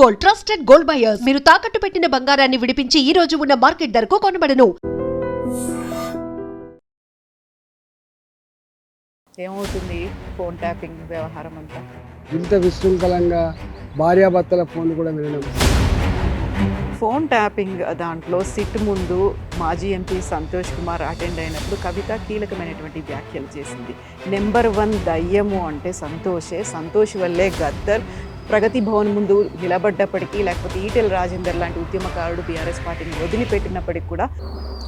Gold, trusted gold buyers. మీరు తాకట్టు పెట్టిన బంగారాన్ని విడిపించి ఈ రోజు ఉన్న మార్కెట్ ధరకు కొనబడను. ఏమవుతుంది ఫోన్ ట్యాపింగ్ వ్యవహారం అంతా? ఇంత విశృంఖలంగా భార్యాభర్తల ఫోన్లు కూడా వినడం. ఫోన్ ట్యాపింగ్ దాంట్లో సిట్ ముందు మాజీ ఎంపీ సంతోష్ కుమార్ అటెండ్ అయినప్పుడు కవిత కీలకమైనటువంటి వ్యాఖ్యలు చేసింది. నెంబర్ 1 దయ్యము అంటే సంతోషే, సంతోష్ వల్లే గద్దర్ ప్రగతి భవన్ ముందు నిలబడ్డప్పటికీ, లేకపోతే ఈటెల రాజేందర్ లాంటి ఉద్యమకారుడు బీఆర్ఎస్ పార్టీని వదిలిపెట్టినప్పటికి కూడా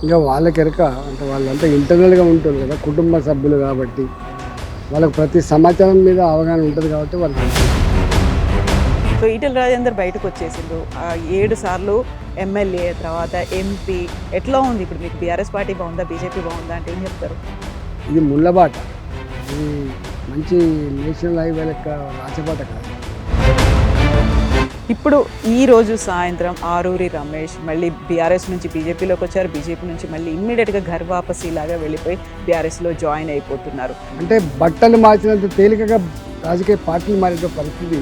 ఇంకా వాళ్ళకెరక అంటే వాళ్ళంతా ఇంటర్నల్గా ఉంటుంది కదా, కుటుంబ సభ్యులు కాబట్టి వాళ్ళకి ప్రతి సమాచారం మీద అవగాహన ఉంటుంది కాబట్టి వాళ్ళకి. సో ఈటెల రాజేందర్ బయటకు వచ్చేసిండు. 7 సార్లు ఎమ్మెల్యే, తర్వాత ఎంపీ. ఎట్లా ఉంది ఇప్పుడు మీకు? బీఆర్ఎస్ పార్టీ బాగుందా, బీజేపీ బాగుందా అంటే ఏం చెప్తారు? ఇది ముళ్ళబాట, ఇది మంచి నేషనల్ హైవే లెక్క రాచబాట కాదు. ఇప్పుడు ఈరోజు సాయంత్రం ఆరూరి రమేష్ మళ్ళీ బీఆర్ఎస్ నుంచి బీజేపీలోకి వచ్చారు. బీజేపీ నుంచి మళ్ళీ ఇమ్మీడియట్గా ఘర్ వాపసీ లాగా వెళ్ళిపోయి బీఆర్ఎస్లో జాయిన్ అయిపోతున్నారు. అంటే బట్టలు మార్చినంత తేలికగా రాజకీయ పార్టీలు మారే పరిస్థితి.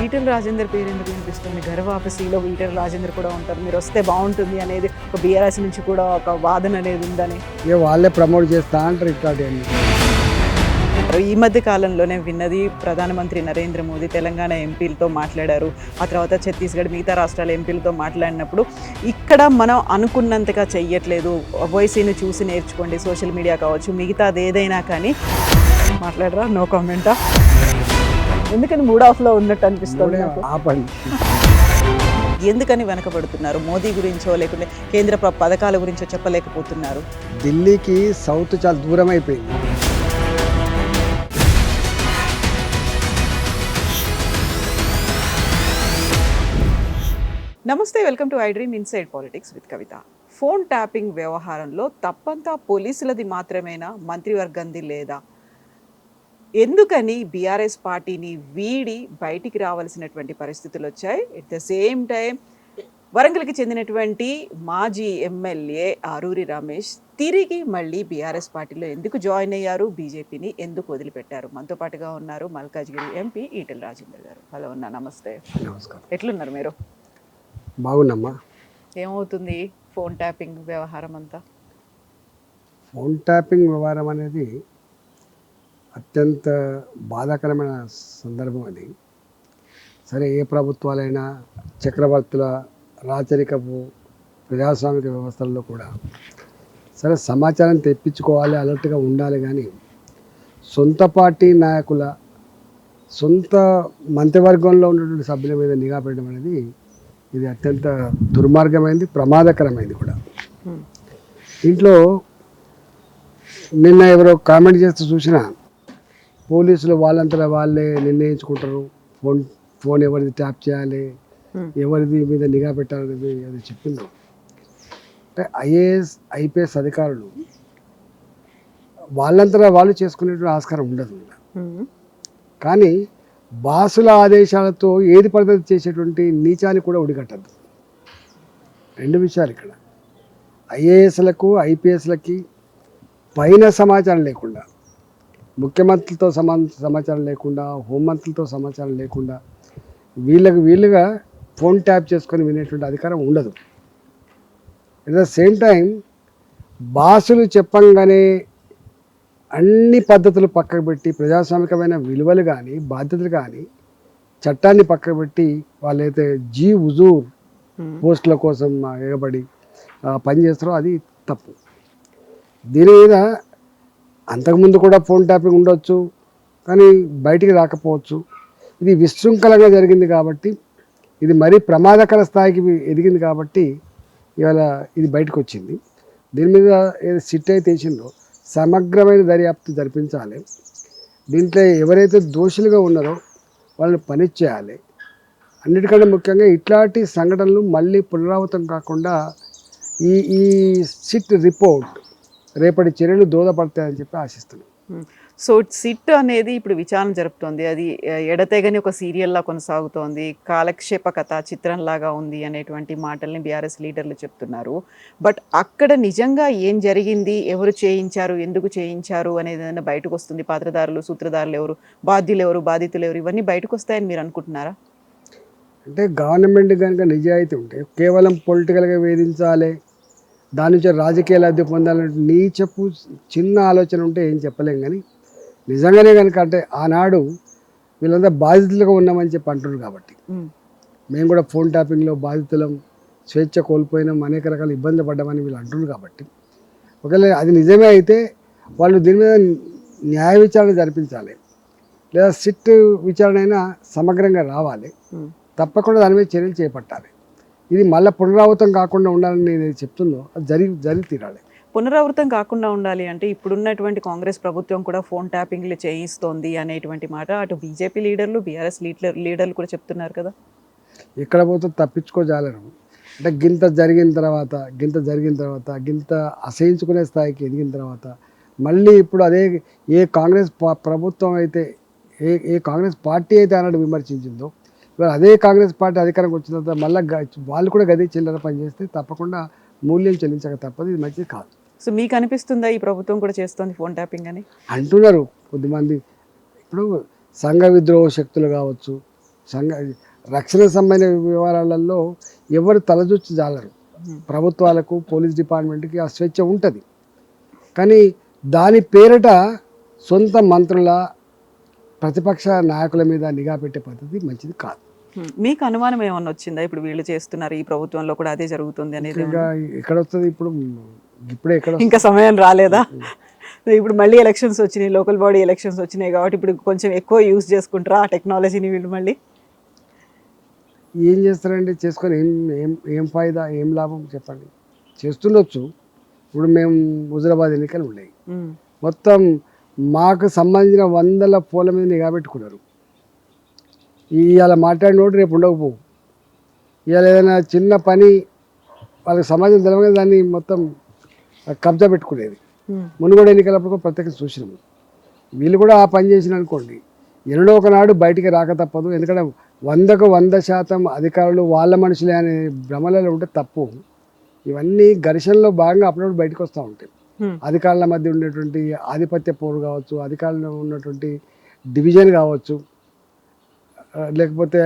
ఈటెల రాజేందర్ పేరు ఎందుకు వినిపిస్తుంది? ఘర్ వాపసీలో ఈటెల రాజేందర్ కూడా ఉంటారు, మీరు వస్తే బాగుంటుంది అనేది ఒక బీఆర్ఎస్ నుంచి కూడా ఒక వాదన అనేది ఉందని ఇక వాళ్ళే ప్రమోట్ చేస్తా అంటారు ఇట్లాంటివన్నీ. ఈ మధ్య కాలంలోనే విన్నది, ప్రధానమంత్రి నరేంద్ర మోదీ తెలంగాణ ఎంపీలతో మాట్లాడారు, ఆ తర్వాత ఛత్తీస్గఢ్ మిగతా రాష్ట్రాల ఎంపీలతో మాట్లాడినప్పుడు ఇక్కడ మనం అనుకున్నంతగా చెయ్యట్లేదు, ఓవైసీని చూసి నేర్చుకోండి, సోషల్ మీడియా కావచ్చు మిగతాది ఏదైనా కానీ మాట్లాడరా, నో కామెంటా? ఎందుకని మూడ్ ఆఫ్లో ఉన్నట్టు అనిపిస్తుంది నాకు. ఎందుకని వెనకబడుతున్నారు? మోదీ గురించో లేకుంటే కేంద్ర పథకాల గురించో చెప్పలేకపోతున్నారు? ఢిల్లీకి సౌత్ చాలా దూరం అయిపోయింది. నమస్తే, welcome to I dream inside politics with Kavitha. Phone tapping వ్యవహారంలో తప్పంతా పోలీసులది మాత్రమేనా, మంత్రివర్గంది లేదా? ఎందుకని బీఆర్ఎస్ పార్టీని వీడి బయటికి రావాల్సినటువంటి పరిస్థితులు వచ్చాయి? ఎట్ ద సేమ్ టైం వరంగల్కి చెందినటువంటి మాజీ ఎమ్మెల్యే ఆరూరి రమేష్ తిరిగి మళ్ళీ బీఆర్ఎస్ పార్టీలో ఎందుకు జాయిన్ అయ్యారు, బీజేపీని ఎందుకు వదిలిపెట్టారు? మనతో పాటుగా ఉన్నారు మల్కాజ్గిరి ఎంపీ ఈటెల రాజేందర్ గారు. హలో అన్న, నమస్తే. నమస్కారం. ఎట్లున్నారు మీరు? బాగున్నామ్మా. ఏమవుతుంది ఫోన్ ట్యాపింగ్ వ్యవహారం అంతా? ఫోన్ ట్యాపింగ్ వ్యవహారం అనేది అత్యంత బాధాకరమైన సందర్భం. అది సరే, ఏ ప్రభుత్వాలైనా చక్రవర్తుల రాచరికపు ప్రజాస్వామిక వ్యవస్థల్లో కూడా సరే సమాచారం తెప్పించుకోవాలి, అలర్ట్గా ఉండాలి. కానీ సొంత పార్టీ నాయకుల, సొంత మంత్రివర్గంలో ఉన్నటువంటి సభ్యుల మీద నిఘా పెట్టడం అనేది ఇది అత్యంత దుర్మార్గమైంది, ప్రమాదకరమైంది కూడా. దీంట్లో నిన్న ఎవరో కామెంట్ చేస్తూ చూసినా, పోలీసులు వాళ్ళంతా వాళ్ళే నిర్ణయించుకుంటారు ఫోన్ ఎవరిది ట్యాప్ చేయాలి, ఎవరిది మీద నిఘా పెట్టాలనేది అది చెప్పింది. అంటే ఐఏఎస్ ఐపీఎస్ అధికారులు వాళ్ళంతా వాళ్ళు చేసుకునేటువంటి ఆస్కారం ఉండదు. కానీ బాసుల ఆదేశాలతో ఏది పద్ధతి చేసేటువంటి నీచాన్ని కూడా ఉడిగట్టద్దు. 2 విషయాలు ఇక్కడ. ఐఏఎస్లకు ఐపీఎస్లకి పైన సమాచారం లేకుండా, ముఖ్యమంత్రులతో సమాచారం లేకుండా, హోంమంత్రులతో సమాచారం లేకుండా వీళ్ళుగా ఫోన్ ట్యాప్ చేసుకొని వినేటువంటి అధికారం ఉండదు. అట్ ద సేమ్ టైం బాసులు చెప్పంగానే అన్ని పద్ధతులు పక్కకు పెట్టి, ప్రజాస్వామికమైన విలువలు కానీ బాధ్యతలు కానీ చట్టాన్ని పక్కకు పెట్టి వాళ్ళైతే హుజూర్ పోస్టుల కోసం ఎగబడి పనిచేస్తారో అది తప్పు. దీని మీద అంతకుముందు కూడా ఫోన్ ట్యాపింగ్ ఉండొచ్చు, కానీ బయటికి రాకపోవచ్చు. ఇది విశృంఖలంగా జరిగింది కాబట్టి, ఇది మరీ ప్రమాదకర స్థాయికి ఎదిగింది కాబట్టి ఇవాళ ఇది బయటకు వచ్చింది. దీని మీద ఏదో సిట్ అయితే వేసిందో సమగ్రమైన దర్యాప్తు జరిపించాలి. దీంట్లో ఎవరైతే దోషులుగా ఉన్నారో వాళ్ళని పనిష్ చేయాలి. అన్నిటికంటే ముఖ్యంగా ఇట్లాంటి సంఘటనలు మళ్ళీ పునరావృతం కాకుండా ఈ సిట్ రిపోర్ట్ రేపటి చర్యలు దోహదపడతాయని చెప్పి ఆశిస్తున్నాం. సో సిట్ అనేది ఇప్పుడు విచారణ జరుపుతోంది, అది ఎడతెగని ఒక సీరియల్లా కొనసాగుతోంది, కాలక్షేప కథ చిత్రంలాగా ఉంది అనేటువంటి మాటల్ని బీఆర్ఎస్ లీడర్లు చెప్తున్నారు. బట్ అక్కడ నిజంగా ఏం జరిగింది, ఎవరు చేయించారు, ఎందుకు చేయించారు అనేది ఏదైనా బయటకు వస్తుంది? పాత్రధారులు, సూత్రధారులు ఎవరు, బాధ్యులు ఎవరు, బాధితులు ఎవరు, ఇవన్నీ బయటకు వస్తాయని మీరు అనుకుంటున్నారా? అంటే గవర్నమెంట్ కనుక నిజాయితీ ఉంటే కేవలం పొలిటికల్గా వేధించాలి, దాని నుంచి రాజకీయ లబ్ధి పొందాలంటే నీచపు చిన్న ఆలోచన ఉంటే ఏం చెప్పలేం. కానీ నిజంగానే కనుక అంటే ఆనాడు వీళ్ళంతా బాధితులుగా ఉన్నామని చెప్పి అంటున్నారు కాబట్టి, మేము కూడా ఫోన్ ట్యాపింగ్లో బాధితులం, స్వేచ్ఛ కోల్పోయినాం, అనేక రకాల ఇబ్బందులు పడ్డామని వీళ్ళు అంటున్నారు కాబట్టి, ఒకవేళ అది నిజమే అయితే వాళ్ళు దీని మీద న్యాయ విచారణ జరిపించాలి, లేదా సిట్ విచారణ అయినా సమగ్రంగా రావాలి, తప్పకుండా దాని మీద చర్యలు చేపట్టాలి. ఇది మళ్ళీ పునరావృతం కాకుండా ఉండాలని నేను చెప్తుందో అది జరిగి తీరాలి. పునరావృతం కాకుండా ఉండాలి అంటే ఇప్పుడున్నటువంటి కాంగ్రెస్ ప్రభుత్వం కూడా ఫోన్ ట్యాపింగ్లు చేయిస్తోంది అనేటువంటి మాట అటు బీజేపీ లీడర్లు, బీఆర్ఎస్ లీడర్లు కూడా చెప్తున్నారు కదా. ఎక్కడ పోతే తప్పించుకోజాలరు. అంటే గింత జరిగిన తర్వాత గింత అసహించుకునే స్థాయికి ఎదిగిన తర్వాత మళ్ళీ ఇప్పుడు అదే ఏ కాంగ్రెస్ ప్రభుత్వం అయితే ఏ కాంగ్రెస్ పార్టీ అయితే అన్నట్టు విమర్శించిందో, ఇవాళ అదే కాంగ్రెస్ పార్టీ అధికారంకి వచ్చిన తర్వాత మళ్ళీ వాళ్ళు కూడా గదే చిల్లర పనిచేస్తే తప్పకుండా మూల్యం చెల్లించక తప్పదు. ఇది మంచిది కాదు. సో మీకు అనిపిస్తుందా ఈ ప్రభుత్వం కూడా చేస్తోంది ఫోన్ ట్యాపింగ్ అని? అంటున్నారు కొద్దిమంది. ఇప్పుడు సంఘ విద్రోహ శక్తులు కావచ్చు, రక్షణ సంబంధించిన వ్యవహారాలలో ఎవరు తలదూర్చి జాలరు. ప్రభుత్వాలకు, పోలీస్ డిపార్ట్మెంట్కి ఆ స్వేచ్ఛ ఉంటుంది. కానీ దాని పేరిట సొంత మంత్రుల, ప్రతిపక్ష నాయకుల మీద నిఘా పెట్టే పద్ధతి మంచిది కాదు. మీకు అనుమానం ఏమన్నా వచ్చిందా ఇప్పుడు వీళ్ళు చేస్తున్నారు ఈ ప్రభుత్వంలో కూడా అదే జరుగుతుంది అనేది? ఇంకా ఎక్కడ వస్తుంది ఇప్పుడే ఎక్కడ ఇంకా సమయం రాలేదా? ఇప్పుడు మళ్ళీ ఎలక్షన్స్ వచ్చినాయి, లోకల్ బాడీ ఎలక్షన్స్ వచ్చినాయి కాబట్టి ఇప్పుడు కొంచెం ఎక్కువ యూజ్ చేసుకుంటారా ఆ టెక్నాలజీని వీళ్ళు? మళ్ళీ ఏం చేస్తారండి? చేసుకొని ఏం ఫాయిదా, ఏం లాభం చెప్పండి? చేస్తుండొచ్చు. ఇప్పుడు మేము హుజరాబాద్ ఎన్నికలు ఉన్నాయి, మొత్తం మాకు సంబంధించిన 100 ఫోన్ల మీద నిఘా పెట్టుకున్నారు. ఇవాళ మాట్లాడినోడు రేపు ఉండకపోవు. ఇవాళ ఏదైనా చిన్న పని వాళ్ళకి సమాజం తెలవగానే దాన్ని మొత్తం కబ్జా పెట్టుకునేది. మునుగోడు ఎన్నికలప్పుడు ప్రత్యేక చూసినాము. వీళ్ళు కూడా ఆ పని చేసిన అనుకోండి, ఎన్నడో ఒకనాడు బయటికి రాక తప్పదు. ఎందుకంటే 100కు 100% అధికారులు వాళ్ళ మనుషులే అనే భ్రమలలో ఉంటే తప్పు. ఇవన్నీ ఘర్షణలో భాగంగా అప్పుడప్పుడు బయటకు వస్తూ ఉంటాయి. అధికారుల మధ్య ఉండేటువంటి ఆధిపత్య పోరు కావచ్చు, అధికారులలో ఉన్నటువంటి డివిజన్ కావచ్చు, లేకపోతే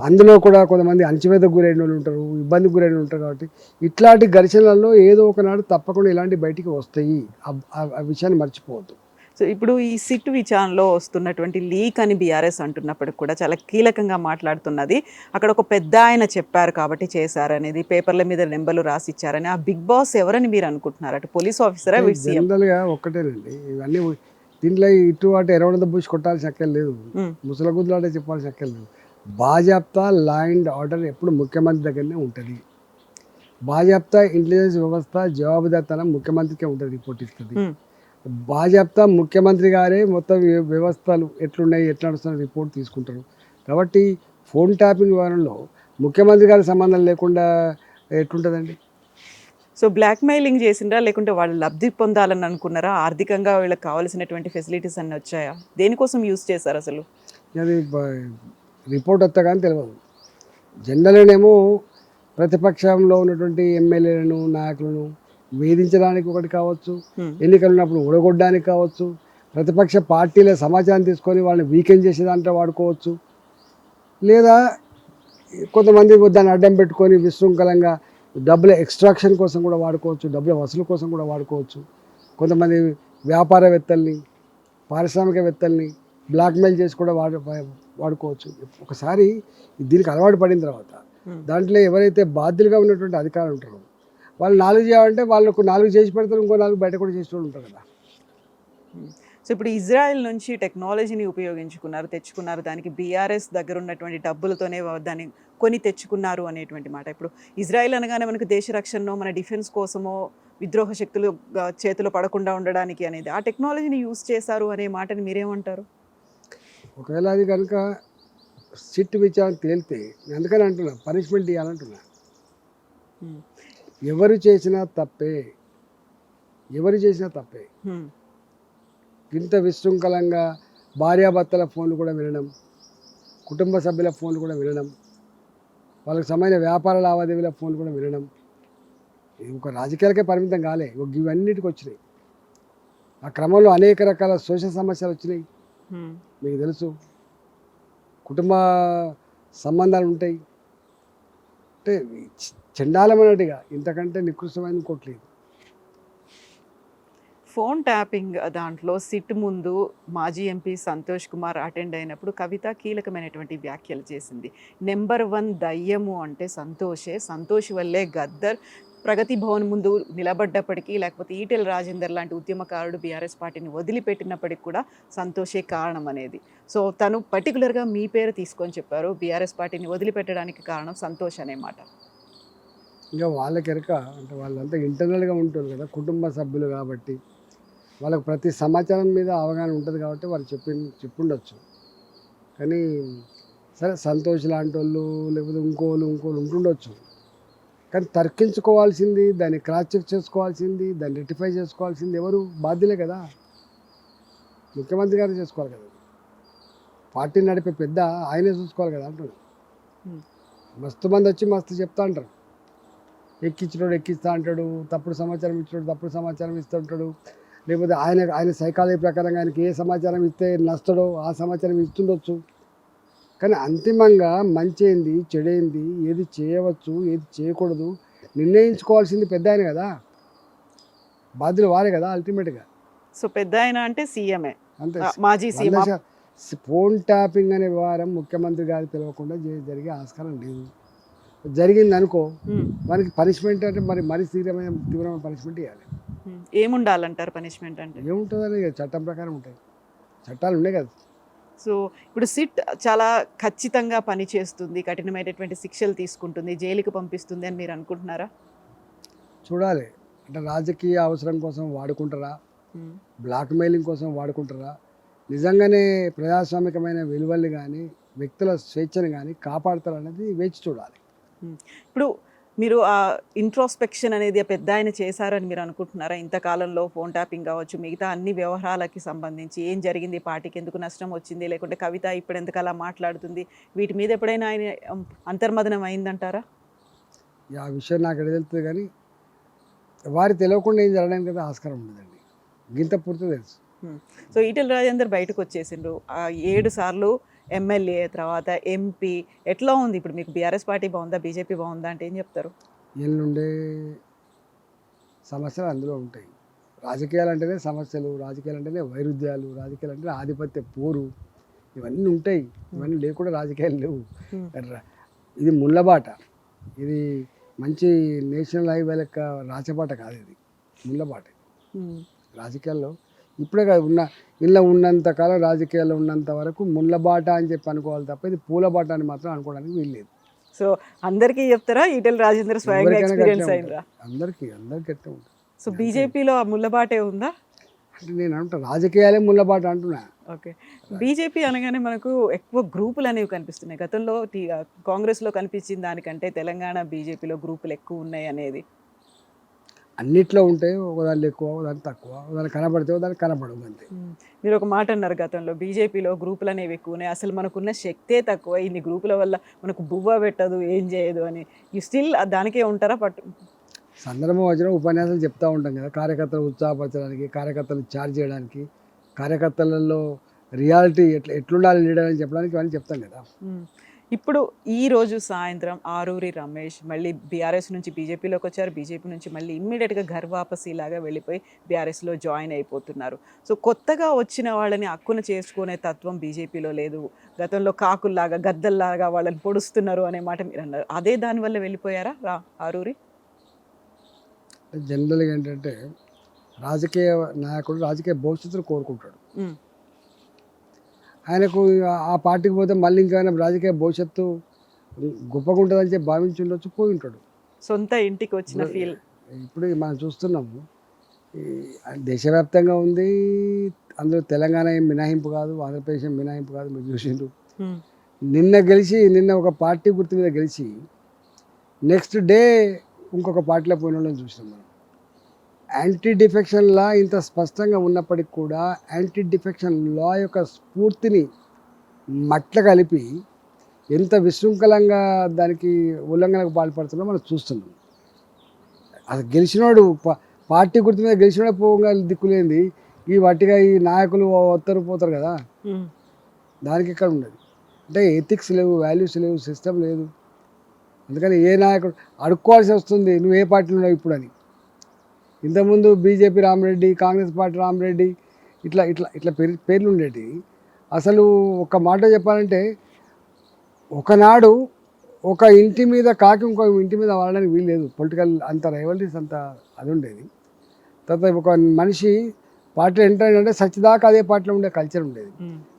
అందులో కూడా కొంతమంది అణచివేతకు గురైన వాళ్ళు ఉంటారు, ఇబ్బందికి గురైన వాళ్ళు ఉంటారు. కాబట్టి ఇట్లాంటి ఘర్షణలలో ఏదో ఒకనాడు తప్పకుండా ఇలాంటి బయటికి వస్తాయి. ఆ విషయాన్ని మర్చిపోవద్దు. సో ఇప్పుడు ఈ సిట్ విచారణలో వస్తున్నటువంటి లీక్ అని బీఆర్ఎస్ అంటున్నప్పటికి కూడా చాలా కీలకంగా మాట్లాడుతున్నది, అక్కడ ఒక పెద్ద ఆయన చెప్పారు కాబట్టి చేశారనేది, పేపర్ల మీద నెంబర్లు రాసి ఇచ్చారని. ఆ బిగ్ బాస్ ఎవరని మీరు అనుకుంటున్నారు? అటు పోలీస్ ఆఫీసరా? జనరల్గా ఒక్కటేనండి, ఇవన్నీ దీంట్లో ఇటు అటు ఎరవడంతో పూసి కొట్టాల్సిన అక్కర్ లేదు, ముసలగుద్దులాటే చెప్పాల్సిన అక్కర్ లేదు. బాజాప్తా లా అండ్ ఆర్డర్ ఎప్పుడు ముఖ్యమంత్రి దగ్గరనే ఉంటుంది. బాజాప్తా ఇంటెలిజెన్స్ వ్యవస్థ జవాబుదారితనం ముఖ్యమంత్రికే ఉంటుంది, రిపోర్ట్ ఇస్తుంది. బాజాప్తా ముఖ్యమంత్రి గారే మొత్తం వ్యవస్థలు ఎట్లున్నాయి, ఎట్లా నడుస్తున్న రిపోర్ట్ తీసుకుంటారు. కాబట్టి ఫోన్ ట్యాపింగ్ వ్యవహారంలో ముఖ్యమంత్రి గారి సంబంధం లేకుండా ఎట్లుంటుందండి? సో బ్లాక్మెయిలింగ్ చేసిండ్రా, లేకుంటే వాళ్ళు లబ్ధి పొందాలని అనుకున్నారా? ఆర్థికంగా వీళ్ళకి కావాల్సినటువంటి ఫెసిలిటీస్ అన్నీ వచ్చాయా? దేనికోసం యూజ్ చేశారు అసలు? అది రిపోర్ట్ వస్తా కానీ తెలియదు. జనరల్గానేమో ప్రతిపక్షంలో ఉన్నటువంటి ఎమ్మెల్యేలను, నాయకులను వేధించడానికి ఒకటి కావచ్చు, ఎన్నికలు ఉన్నప్పుడు ఊడగొట్టడానికి కావచ్చు, ప్రతిపక్ష పార్టీల సమాచారం తీసుకొని వాళ్ళని వీకెండ్ చేసేదాంట్లో వాడుకోవచ్చు, లేదా కొంతమంది దాన్ని అడ్డం పెట్టుకొని విశృంఖలంగా డబ్బుల ఎక్స్ట్రాక్షన్ కోసం కూడా వాడుకోవచ్చు, డబ్బుల వసూలు కోసం కూడా వాడుకోవచ్చు. కొంతమంది వ్యాపారవేత్తల్ని, పారిశ్రామికవేత్తల్ని బ్లాక్మెయిల్ చేసి కూడా వాడుకోవచ్చు. ఒకసారి దీనికి అలవాటు పడిన తర్వాత దాంట్లో ఎవరైతే బాధ్యులుగా ఉన్నటువంటి అధికారులు ఉంటారో వాళ్ళు 4 చేయాలంటే వాళ్ళకు 4 చేసి పెడతారు, ఇంకో 4 బయట కూడా చేసి ఉంటారు కదా. సో ఇప్పుడు ఇజ్రాయెల్ నుంచి టెక్నాలజీని తెచ్చుకున్నారు, దానికి బీఆర్ఎస్ దగ్గర ఉన్నటువంటి డబ్బులతోనే దాన్ని కొని తెచ్చుకున్నారు అనేటువంటి మాట. ఇప్పుడు ఇజ్రాయెల్ అనగానే మనకు దేశ రక్షణలో, మన డిఫెన్స్ కోసమో, విద్రోహ శక్తులు చేతిలో పడకుండా ఉండడానికి అనేది ఆ టెక్నాలజీని యూజ్ చేశారు అనే మాటని మీరేమంటారు? ఒకవేళ అది కనుక సిట్ విచారణ తేలితే, అందుకని అంటున్నా పనిష్మెంట్ ఇవ్వాలంటున్నా. ఎవరు చేసినా తప్పే. ఇంత విశృంఖలంగా భార్యాభర్తల ఫోన్లు కూడా వినడం, కుటుంబ సభ్యుల ఫోన్లు కూడా వినడం, వాళ్ళకి సంబంధించిన వ్యాపార లావాదేవీల ఫోన్లు కూడా వినడం, ఇది ఒక రాజకీయాలకే పరిమితం కాలే, ఇవన్నిటికి వచ్చినాయి. ఆ క్రమంలో అనేక రకాల సోషల్ సమస్యలు వచ్చినాయి. మీకు తెలుసు, కుటుంబ సంబంధాలు ఉంటాయి, అంటే చండాలమైనట్టుగా ఇంతకంటే నికృష్టమైన ఇంకోట్లేదు. ఫోన్ ట్యాపింగ్ దాంట్లో సిట్ ముందు మాజీ ఎంపీ సంతోష్ కుమార్ అటెండ్ అయినప్పుడు కవిత కీలకమైనటువంటి వ్యాఖ్యలు చేసింది. నెంబర్ 1 దయ్యము అంటే సంతోషే, సంతోష్ వల్లే గద్దర్ ప్రగతి భవన్ ముందు నిలబడ్డప్పటికీ, లేకపోతే ఈటెల రాజేందర్ లాంటి ఉద్యమకారుడు బీఆర్ఎస్ పార్టీని వదిలిపెట్టినప్పటికి కూడా సంతోషే కారణం అనేది. సో తను పర్టికులర్గా మీ పేరు తీసుకొని చెప్పారు, బీఆర్ఎస్ పార్టీని వదిలిపెట్టడానికి కారణం సంతోష్ అనే మాట. ఇంకా వాళ్ళకి ఎరక అంటే వాళ్ళంతా ఇంటర్నల్గా ఉంటారు కదా, కుటుంబ సభ్యులు కాబట్టి వాళ్ళకి ప్రతి సమాచారం మీద అవగాహన ఉంటుంది కాబట్టి వాళ్ళు చెప్పుండొచ్చు. కానీ సరే సంతోష్ లాంటి వాళ్ళు లేకపోతే ఇంకోళ్ళు ఉంటుండొచ్చు. కానీ తర్కించుకోవాల్సింది, దాన్ని క్రాస్ చెక్ చేసుకోవాల్సింది, దాన్ని రెక్టిఫై చేసుకోవాల్సింది ఎవరు? బాధ్యులే కదా, ముఖ్యమంత్రి గారు చేసుకోవాలి కదా. పార్టీ నడిపే పెద్ద ఆయనే చూసుకోవాలి కదా అంటున్నాడు. మస్తు మంది వచ్చి మస్తు చెప్తా అంటారు, ఎక్కించినోడు ఎక్కిస్తా అంటాడు, తప్పుడు సమాచారం ఇచ్చినోడు తప్పుడు సమాచారం ఇస్తూ ఉంటాడు, లేకపోతే ఆయన సైకాలజీ ప్రకారంగా ఆయనకి ఏ సమాచారం ఇస్తే నష్టడో ఆ సమాచారం ఇస్తుండొచ్చు. కానీ అంతిమంగా మంచి ఏంది చెడేంది, ఏది చేయవచ్చు ఏది చేయకూడదు నిర్ణయించుకోవాల్సింది పెద్ద ఆయన కదా, బాధ్యులు వారే కదా అల్టిమేట్గా. సో పెద్ద ఆయన అంటే సీఎంఏ, అంతే. మాజీ సీఎం. ఫోన్ ట్యాపింగ్ అనే వ్యవహారం ముఖ్యమంత్రి గారికి తెలియకుండా జరిగే ఆస్కారం లేదు. జరిగింది అనుకో, మనకి పనిష్మెంట్ అంటే మరీ తీవ్రమైన పనిష్మెంట్ ఇవ్వాలి. ఏముండాలంటారు పనిష్మెంట్ అంటే? ఏముంటుందని చట్టం ప్రకారం ఉంటాయి, చట్టాలు ఉన్నాయి కదా. సో ఇప్పుడు సిట్ చాలా ఖచ్చితంగా పనిచేస్తుంది, కఠినమైనటువంటి శిక్షలు తీసుకుంటుంది, జైలుకి పంపిస్తుంది అని మీరు అనుకుంటున్నారా? చూడాలి. అంటే రాజకీయ అవసరం కోసం వాడుకుంటారా, బ్లాక్మెయిలింగ్ కోసం వాడుకుంటారా, నిజంగానే ప్రజాస్వామికమైన విలువల్ని కానీ వ్యక్తుల స్వేచ్ఛను కానీ కాపాడతారనేది వేచి చూడాలి. ఇప్పుడు మీరు ఆ ఇంట్రోస్పెక్షన్ అనేది పెద్ద ఆయన చేశారని మీరు అనుకుంటున్నారా? ఇంతకాలంలో ఫోన్ ట్యాపింగ్ కావచ్చు, మిగతా అన్ని వ్యవహారాలకి సంబంధించి ఏం జరిగింది, పార్టీకి ఎందుకు నష్టం వచ్చింది, లేకుంటే కవిత ఇప్పుడు ఎందుకు అలా మాట్లాడుతుంది, వీటి మీద ఎప్పుడైనా ఆయన అంతర్మదనం అయిందంటారా? ఆ విషయం నాకు ఎక్కడ తెలుస్తుంది, కానీ వారికి తెలియకుండా ఏం జరగడానికి కదా ఆస్కారం ఉండదండి, గింత పూర్తి తెలుసు. సో ఈటెల రాజేందర్ బయటకు వచ్చేసిండ్రు, 7 సార్లు ఎమ్మెల్యే, తర్వాత ఎంపీ. ఎట్లా ఉంది ఇప్పుడు మీకు? బీఆర్ఎస్ పార్టీ బాగుందా, బీజేపీ బాగుందా అంటే ఏం చెప్తారు? వీళ్ళుండే సమస్యలు అందులో ఉంటాయి. రాజకీయాలు అంటేనే సమస్యలు, రాజకీయాలు అంటేనే వైరుధ్యాలు, రాజకీయాలు అంటే ఆధిపత్య పోరు, ఇవన్నీ ఉంటాయి. ఇవన్నీ లేకుండా రాజకీయాలు లేవు. ఇది ముళ్ళబాట, ఇది మంచి నేషనల్ హైవే లెక్క రాచబాట కాదు, ఇది ముళ్ళబాట. రాజకీయాల్లో ఇప్పుడే కాదు, ఇలా ఉన్నంతకాలం రాజకీయాల్లో ఉన్నంత వరకు ముళ్ళబాట అని చెప్పి అనుకోవాలి తప్ప ఇది పూలబాట అని మాత్రం అనుకోవడానికి వీల్లేదు. సో అందరికీ చెప్తారా ఈటెల రాజేందర్ స్వయంగా ఎక్స్పీరియన్స్ అయినరా? అందరికీ ఎట్లా ఉంటుంది. సో బీజేపీలో ఆ ముళ్ళబాటే ఉందా అంటే నేను అంటా రాజకీయాలే ముళ్ళబాట అంటున్నా. ఓకే, బీజేపీ అనగానే మనకు ఎక్కువ గ్రూపులు అనేవి కనిపిస్తున్నాయి. గతంలో కాంగ్రెస్లో కనిపించిన దానికంటే తెలంగాణ బీజేపీలో గ్రూపులు ఎక్కువ ఉన్నాయి అనేది. అన్నిట్లో ఉంటాయి, ఒకదాని ఎక్కువ ఒకదాని తక్కువ, ఒకదాని కనబడితే ఒకదాని కనబడవు అంతే. మీరు ఒక మాట అన్నారు, గతంలో బీజేపీలో గ్రూపులు అనేవి ఎక్కువ ఉన్నాయి, అసలు మనకున్న శక్తే తక్కువ, ఇన్ని గ్రూపుల వల్ల మనకు బువ్వ పెట్టదు, ఏం చేయదు అని. యూ స్టిల్ దానికే ఉంటారా? సందర్భం వచ్చిన ఉపన్యాసాలు చెప్తూ ఉంటాం కదా, కార్యకర్తలు ఉత్సాహపరచడానికి, కార్యకర్తలు ఛార్జ్ చేయడానికి, కార్యకర్తలలో రియాలిటీ ఎట్లుండాలి లీడర్ అని చెప్పడానికి ఇవన్నీ చెప్తాం కదా. ఇప్పుడు ఈరోజు సాయంత్రం ఆరూరి రమేష్ మళ్ళీ బీఆర్ఎస్ నుంచి బీజేపీలోకి వచ్చారు, బీజేపీ నుంచి మళ్ళీ ఇమ్మీడియట్గా ఘర్వాపసీలాగా వెళ్ళిపోయి బీఆర్ఎస్లో జాయిన్ అయిపోతున్నారు. సో కొత్తగా వచ్చిన వాళ్ళని అక్కున చేసుకునే తత్వం బీజేపీలో లేదు. గతంలో కాకుల్లాగా గద్దల్లాగా వాళ్ళని పొడుస్తున్నారు అనే మాట మీరు అన్నారు, అదే దానివల్ల వెళ్ళిపోయారా ఆరూరి? జనరల్గా ఏంటంటే రాజకీయ నాయకుడు రాజకీయ భవిష్యత్తును కోరుకుంటాడు. ఆయనకు ఆ పార్టీకి పోతే మళ్ళీ ఇంకా రాజకీయ భవిష్యత్తు గొప్పగా ఉంటుందని చెప్పి భావించి ఉండొచ్చు, పోయి ఉంటాడు. సొంత ఇంటికి వచ్చిన ఫీల్ ఇప్పుడు మనం చూస్తున్నాము, దేశవ్యాప్తంగా ఉంది. అందులో తెలంగాణ ఏం మినహాయింపు కాదు, ఆంధ్రప్రదేశ్ ఏం మినహాయింపు కాదు. మీరు చూసిండ్రు, నిన్న ఒక పార్టీ గుర్తు మీద గెలిచి నెక్స్ట్ డే ఇంకొక పార్టీలో పోయిన వాళ్ళని చూసినాం మనం. యాంటీ డిఫెక్షన్ లా ఇంత స్పష్టంగా ఉన్నప్పటికి కూడా యాంటీ డిఫెక్షన్ లా యొక్క స్ఫూర్తిని మట్ల కలిపి ఎంత విశృంఖలంగా దానికి ఉల్లంఘనకు పాల్పడుతుందో మనం చూస్తున్నాం. అది గెలిచినోడు పార్టీ గుర్తు మీద గెలిచినోడే పోగా దిక్కులేంది, ఈ వట్టిగా ఈ నాయకులు వస్తారు పోతారు కదా, దానికి ఇక్కడ ఉండదు. అంటే ఎథిక్స్ లేవు, వాల్యూస్ లేవు, సిస్టమ్ లేదు. అందుకని ఏ నాయకుడు అడుక్కోవాల్సి వస్తుంది, నువ్వు ఏ పార్టీలో ఉన్నావు ఇప్పుడు అని. ఇంతకుముందు బీజేపీ రామరెడ్డి, కాంగ్రెస్ పార్టీ రామరెడ్డి, ఇట్లా ఇట్లా ఇట్లా పేర్లు ఉండేవి. అసలు ఒక మాట చెప్పాలంటే ఒకనాడు ఒక ఇంటి మీద కాకి ఇంకో ఇంటి మీద వాడడానికి వీలు లేదు. పొలిటికల్ అంత రైవల్రీస్ అంత అది ఉండేది. తర్వాత ఒక మనిషి పార్టీలో ఎంటర్ అయినంటే సచ్చిదాకా అదే పార్టీలో ఉండే కల్చర్ ఉండేది.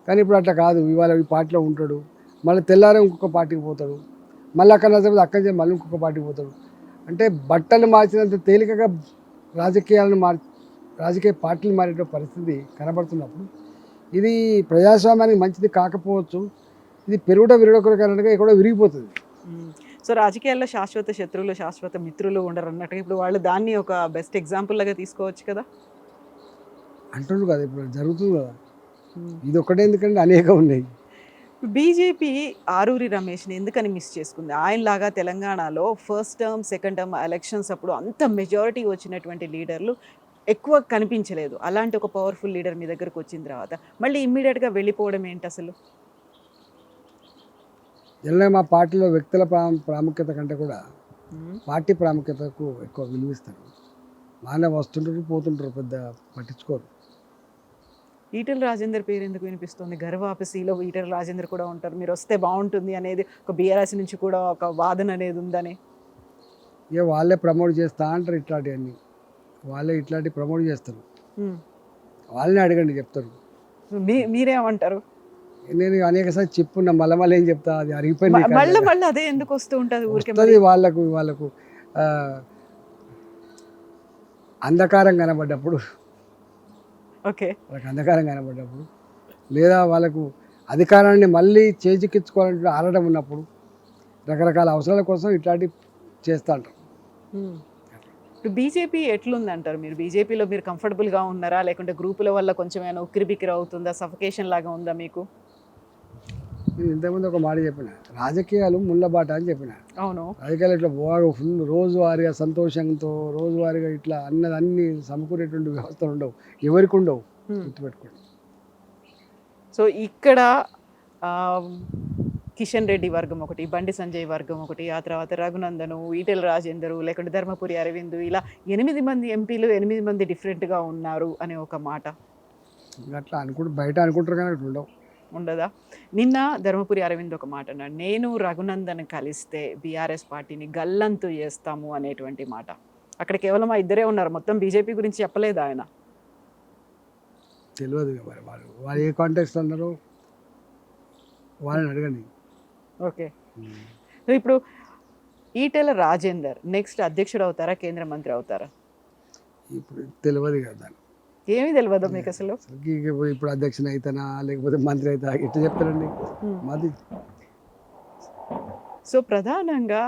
కానీ ఇప్పుడు అట్లా కాదు. ఇవాళ ఈ పార్టీలో ఉంటాడు, మళ్ళీ తెల్లారే ఇంకొక పార్టీకి పోతాడు, మళ్ళీ అక్కడ నచ్చకపోతే అక్కడి నుంచి మళ్ళీ ఇంకొక పార్టీకి పోతాడు. అంటే బట్టలు మార్చినంత తేలికగా రాజకీయ పార్టీలు మారే పరిస్థితి కనబడుతున్నప్పుడు ఇది ప్రజాస్వామ్యానికి మంచిది కాకపోవచ్చు. ఇది విరగొనగా ఎక్కడో విరిగిపోతుంది. సో రాజకీయాల్లో శాశ్వత శత్రువులు, శాశ్వత మిత్రులు ఉండరు అన్నట్టుగా ఇప్పుడు వాళ్ళు దాన్ని ఒక బెస్ట్ ఎగ్జాంపుల్ లాగా తీసుకోవచ్చు కదా. అంటుండ్రు కదా, ఇప్పుడు జరుగుతుంది కదా. ఇది ఒకటే ఎందుకంటే అనేక ఉన్నాయి. బీజేపీ ఆరూరి రమేష్ని ఎందుకని మిస్ చేసుకుంది? ఆయనలాగా తెలంగాణలో first term, second term elections అప్పుడు అంత మెజారిటీ వచ్చినటువంటి లీడర్లు ఎక్కువ కనిపించలేదు. అలాంటి ఒక పవర్ఫుల్ లీడర్ మీ దగ్గరకు వచ్చిన తర్వాత మళ్ళీ ఇమ్మీడియట్గా వెళ్ళిపోవడం ఏంటి అసలు? ఇలా మా పార్టీలో వ్యక్తుల ప్రాముఖ్యత కంటే కూడా పార్టీ ప్రాముఖ్యతకు ఎక్కువ విలువిస్తారు. బాగానే వస్తుంటారు, పోతుంటారు, పెద్ద పట్టించుకోరు. ఈటెల రాజేందర్ పేరు ఎందుకు వినిపిస్తుంది? గర్వాపసిలో ఈటెల రాజేందర్ కూడా ఉంటారు, మీరు వస్తే బాగుంటుంది అనేది ఒక బీఆర్ఎస్ నుంచి కూడా ఒక వాదన అనేది ఉందని. ఇక వాళ్ళే ప్రమోట్ చేస్తా అంటారు, ఇట్లాంటివన్నీ వాళ్ళే ఇట్లాంటివి ప్రమోట్ చేస్తారు. వాళ్ళని అడగండి, చెప్తారు. మీరేమంటారు? నేను అనేకసారి చెప్పున్నా, మళ్ళీ ఏం చెప్తా, అది అరిగిపోయింది. మళ్ళీ అదే ఎందుకు వస్తూ ఉంటుంది ఊరికే? వాళ్ళకు అంధకారం కనబడ్డప్పుడు, ఓకే, వాళ్ళకి అంధకారం కనబడ్డప్పుడు, లేదా వాళ్ళకు అధికారాన్ని మళ్ళీ చేజిక్కించుకోవాలంటే ఆడటం ఉన్నప్పుడు, రకరకాల అవసరాల కోసం ఇట్లాంటివి చేస్తూ ఉంటారు. ఇప్పుడు బీజేపీ ఎట్లుందంటారు మీరు? బీజేపీలో మీరు కంఫర్టబుల్గా ఉన్నారా, లేకుంటే గ్రూపుల వల్ల కొంచెం ఏమైనా ఉక్కిరిబిక్కిరి అవుతుందా, సఫకేషన్ లాగా ఉందా మీకు? నేను ఇంతకుముందు ఒక మాట చెప్పిన, రాజకీయాలు ముళ్ళబాట అని చెప్పిన. అవును, రాజకీయాలు ఇట్లా బాగా ఫుల్ రోజువారీగా సంతోషంతో రోజువారీగా ఇట్లా అన్ని సమకూరేటువంటి వ్యవస్థలు ఉండవు, ఎవరికి ఉండవు, గుర్తుపెట్టుకోండి. సో ఇక్కడ కిషన్ రెడ్డి వర్గం ఒకటి, బండి సంజయ్ వర్గం ఒకటి, ఆ తర్వాత రఘునందను, ఈటెల రాజేందరు, లేకుంటే ధర్మపురి అరవింద్, ఇలా 8 మంది ఎంపీలు 8 మంది డిఫరెంట్గా ఉన్నారు అనే ఒక మాట అట్లా బయట అనుకుంటారు కానీ అట్లా ఉండదా? నిన్న ధర్మపురి అరవింద్ ఒక మాట అన్నాడు, నేను రఘునందన్ కలిస్తే బీఆర్ఎస్ పార్టీని గల్లంతు చేస్తాము అనేటువంటి మాట. అక్కడ కేవలం ఆ ఇద్దరే ఉన్నారు, మొత్తం బీజేపీ గురించి చెప్పలేదు ఆయన. తెలియదు మరి వాళ్ళు ఏ కాంటాక్ట్స్ అన్నారో వాళ్ళని అడగండి. ఓకే, సో ఇప్పుడు ఈటెల రాజేందర్ నెక్స్ట్ అధ్యక్షుడు అవుతారా, కేంద్ర మంత్రి అవుతారా? ఇప్పుడు తెలియదు కదా, ఏమీ తెలియదు మీకు అసలు. ఇప్పుడు అధ్యక్షుని అయితేనా లేకపోతే మంత్రి అవుతా ఇట్లా చెప్తారండి మాది. సో ప్రధానంగా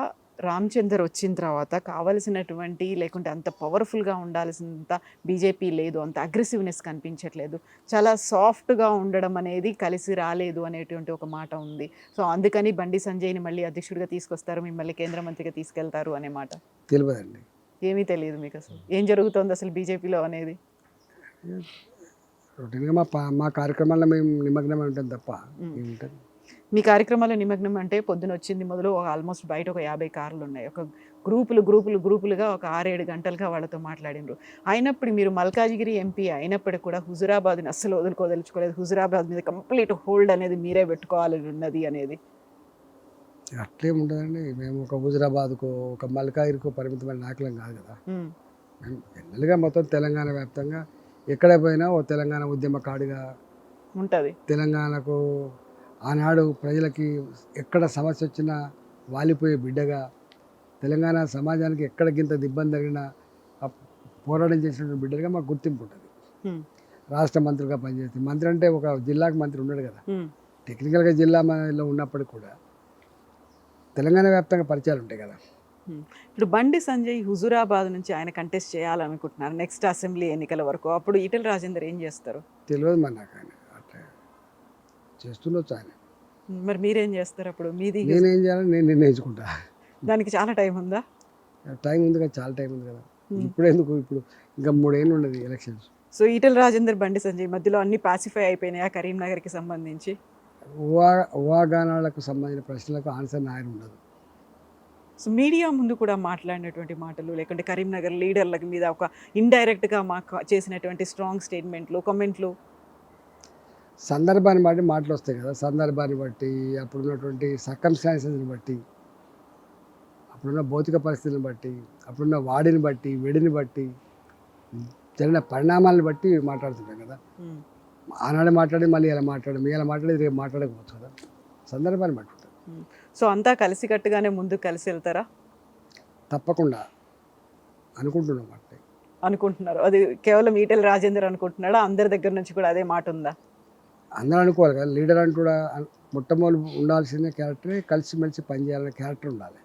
రామచందర్ వచ్చిన తర్వాత కావలసినటువంటి, లేకుంటే అంత పవర్ఫుల్గా ఉండాల్సినంత బీజేపీ లేదు, అంత అగ్రెసివ్నెస్ కనిపించట్లేదు, చాలా సాఫ్ట్గా ఉండడం అనేది కలిసి రాలేదు అనేటువంటి ఒక మాట ఉంది. సో అందుకని బండి సంజయ్ని మళ్ళీ అధ్యక్షుడిగా తీసుకొస్తారు, మిమ్మల్ని కేంద్ర మంత్రిగా తీసుకెళ్తారు అనే మాట. తెలియదండి, ఏమీ తెలియదు మీకు అసలు ఏం జరుగుతుంది అసలు బీజేపీలో అనేది? రొటీన్గా మా కార్యక్రమాల్లో మేము నిమగ్నమై ఉంటాం తప్ప ఏముంటుంది. మీ కార్యక్రమాల్లో నిమగ్నం అంటే పొద్దున వచ్చింది మొదలు ఆల్మోస్ట్ బయట ఒక 50 కార్లు ఉన్నాయి, ఒక గ్రూపులుగా ఒక 6-7 గంటలుగా వాళ్ళతో మాట్లాడినారు. అయినప్పుడు మీరు మల్కాజిగిరి ఎంపీ అయినప్పటికీ కూడా హుజురాబాద్ని అస్సలు వదులుకోదలుచుకోలేదు, హుజురాబాద్ మీద కంప్లీట్ హోల్డ్ అనేది మీరే పెట్టుకోవాలని ఉన్నది అనేది. అట్లేం ఉండదండి, మేము ఒక హుజురాబాద్కో ఒక మల్కాజిగిరికో పరిమితమైన నాయకులం కాదు కదా. మేము జనరల్గా మొత్తం తెలంగాణ వ్యాప్తంగా ఎక్కడ పోయినా ఓ తెలంగాణ ఉద్యమకాడిగా ఉంటుంది. తెలంగాణకు ఆనాడు ప్రజలకి ఎక్కడ సమస్య వచ్చినా వాలిపోయే బిడ్డగా, తెలంగాణ సమాజానికి ఎక్కడ గింత ఇబ్బంది జరిగినా పోరాటం చేసినటువంటి బిడ్డగా మాకు గుర్తింపు ఉంటుంది. రాష్ట్ర మంత్రిగా పనిచేస్తే, మంత్రి అంటే ఒక జిల్లాకు మంత్రి ఉన్నాడు కదా, టెక్నికల్గా జిల్లాలో ఉన్నప్పటికీ కూడా తెలంగాణ వ్యాప్తంగా పరిచయాలు ఉంటాయి కదా. ఇప్పుడు బండి సంజయ్ హుజురాబాద్ నుంచి ఆయన కంటెస్ట్ చేయాలనుకుంటున్నారు నెక్స్ట్ అసెంబ్లీ ఎన్నికల వరకు, అప్పుడు ఈటెల రాజేందర్ ఏం చేస్తారు? తెలియదు మరి నాకు, ఆయన అట్లా చేస్తుండొచ్చు ఆయన. మరి మీరేం చేస్తారు అప్పుడు? మీది నేనేం చేయాలని నేను నిర్ణయించుకుంటా. దానికి చాలా టైం ఉందా? టైం ఉంది కదా, చాలా టైం ఉంది కదా. ఇప్పుడు ఎందుకు, ఇప్పుడు ఇంకా 3 ఏళ్ళు ఉండదు ఎలక్షన్స్. సో ఈటెల రాజేందర్ బండి సంజయ్ మధ్యలో అన్ని పాసిఫై అయిపోయినాయా కరీంనగర్కి సంబంధించి? ఊహాగానాలకు సంబంధించిన ప్రశ్నలకు ఆన్సర్ నాయన ఉండదు. సో మీడియా ముందు కూడా మాట్లాడినటువంటి మాటలు, లేకుంటే కరీంనగర్ లీడర్ల మీద ఒక ఇండైరెక్ట్గా మాకు చేసినటువంటి స్ట్రాంగ్ స్టేట్మెంట్లు, కామెంట్లు. సందర్భాన్ని బట్టి మాటలు వస్తాయి కదా, సందర్భాన్ని బట్టి, అప్పుడున్నటువంటి సర్కమ్స్టాన్సెస్ని బట్టి, అప్పుడున్న భౌతిక పరిస్థితిని బట్టి, అప్పుడున్న వాడిని బట్టి, వెడిని బట్టి, జరిగిన పరిణామాలను బట్టి మాట్లాడుతుంటాం కదా. ఆనాడు మాట్లాడి మళ్ళీ ఇలా మాట్లాడేది రేపు మాట్లాడకపోవచ్చు కదా, సందర్భాన్ని బట్టి ఉంటుంది. సో అంతా కలిసికట్టుగానే ముందుకు కలిసి వెళ్తారా? తప్పకుండా అనుకుంటున్నాం అంటే. అనుకుంటున్నారు. అది కేవలం ఈటెల రాజేందర్ అనుకుంటున్నాడా? అందరి దగ్గర నుంచి కూడా అదే మాట ఉందా? అందరూ అనుకోవాలి కదా, లీడర్ అంటూ కూడా మొట్టమొదటి ఉండాల్సిన క్యారెక్టరే కలిసిమెలిసి పనిచేయాలనే క్యారెక్టర్ ఉండాలి.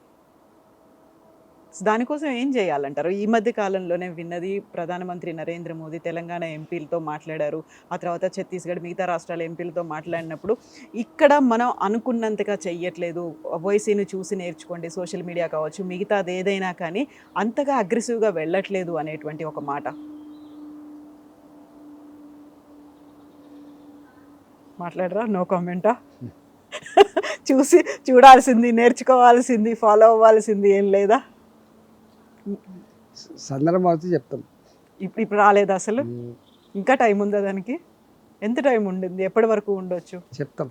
దానికోసం ఏం చేయాలంటారు? ఈ మధ్య కాలంలోనే విన్నది, ప్రధానమంత్రి నరేంద్ర మోదీ తెలంగాణ ఎంపీలతో మాట్లాడారు, ఆ తర్వాత ఛత్తీస్గఢ్ మిగతా రాష్ట్రాల ఎంపీలతో మాట్లాడినప్పుడు ఇక్కడ మనం అనుకున్నంతగా చెయ్యట్లేదు, ఓవైసీని చూసి నేర్చుకోండి, సోషల్ మీడియా కావచ్చు మిగతాది ఏదైనా కానీ అంతగా అగ్రెసివ్గా వెళ్ళట్లేదు అనేటువంటి ఒక మాట మాట్లాడరా? నో కామెంటా? చూడాల్సింది, నేర్చుకోవాల్సింది, ఫాలో అవ్వాల్సింది ఏం లేదా? సందర్భం అయితే చెప్తాం. ఇప్పుడు రాలేదు అసలు? ఇంకా టైం ఉందా దానికి? ఎంత టైం ఉండింది? ఎప్పటి వరకు ఉండొచ్చు చెప్తాం.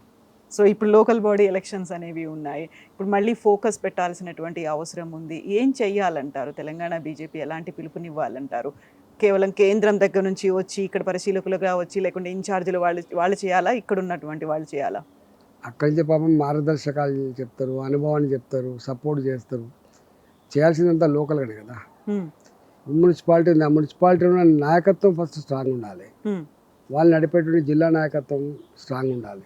సో ఇప్పుడు లోకల్ బాడీ ఎలక్షన్స్ అనేవి ఉన్నాయి, ఇప్పుడు మళ్ళీ ఫోకస్ పెట్టాల్సినటువంటి అవసరం ఉంది. ఏం చెయ్యాలంటారు? తెలంగాణ బీజేపీ ఎలాంటి పిలుపునివ్వాలంటారు? కేవలం కేంద్రం దగ్గర నుంచి వచ్చి ఇక్కడ పరిశీలకులుగా వచ్చి, లేకుంటే ఇన్ఛార్జీలు వాళ్ళు చేయాలా, ఇక్కడ ఉన్నటువంటి వాళ్ళు చేయాలా? అక్కడి నుంచి పాపం మార్గదర్శకాలు చెప్తారు, అనుభవాన్ని చెప్తారు, సపోర్ట్ చేస్తారు. చేయాల్సిందంతా లోకల్గానే కదా. మున్సిపాలిటీ ఉంది, ఆ మున్సిపాలిటీ ఉన్న నాయకత్వం ఫస్ట్ స్ట్రాంగ్ ఉండాలి, వాళ్ళు నడిపేటువంటి జిల్లా నాయకత్వం స్ట్రాంగ్ ఉండాలి.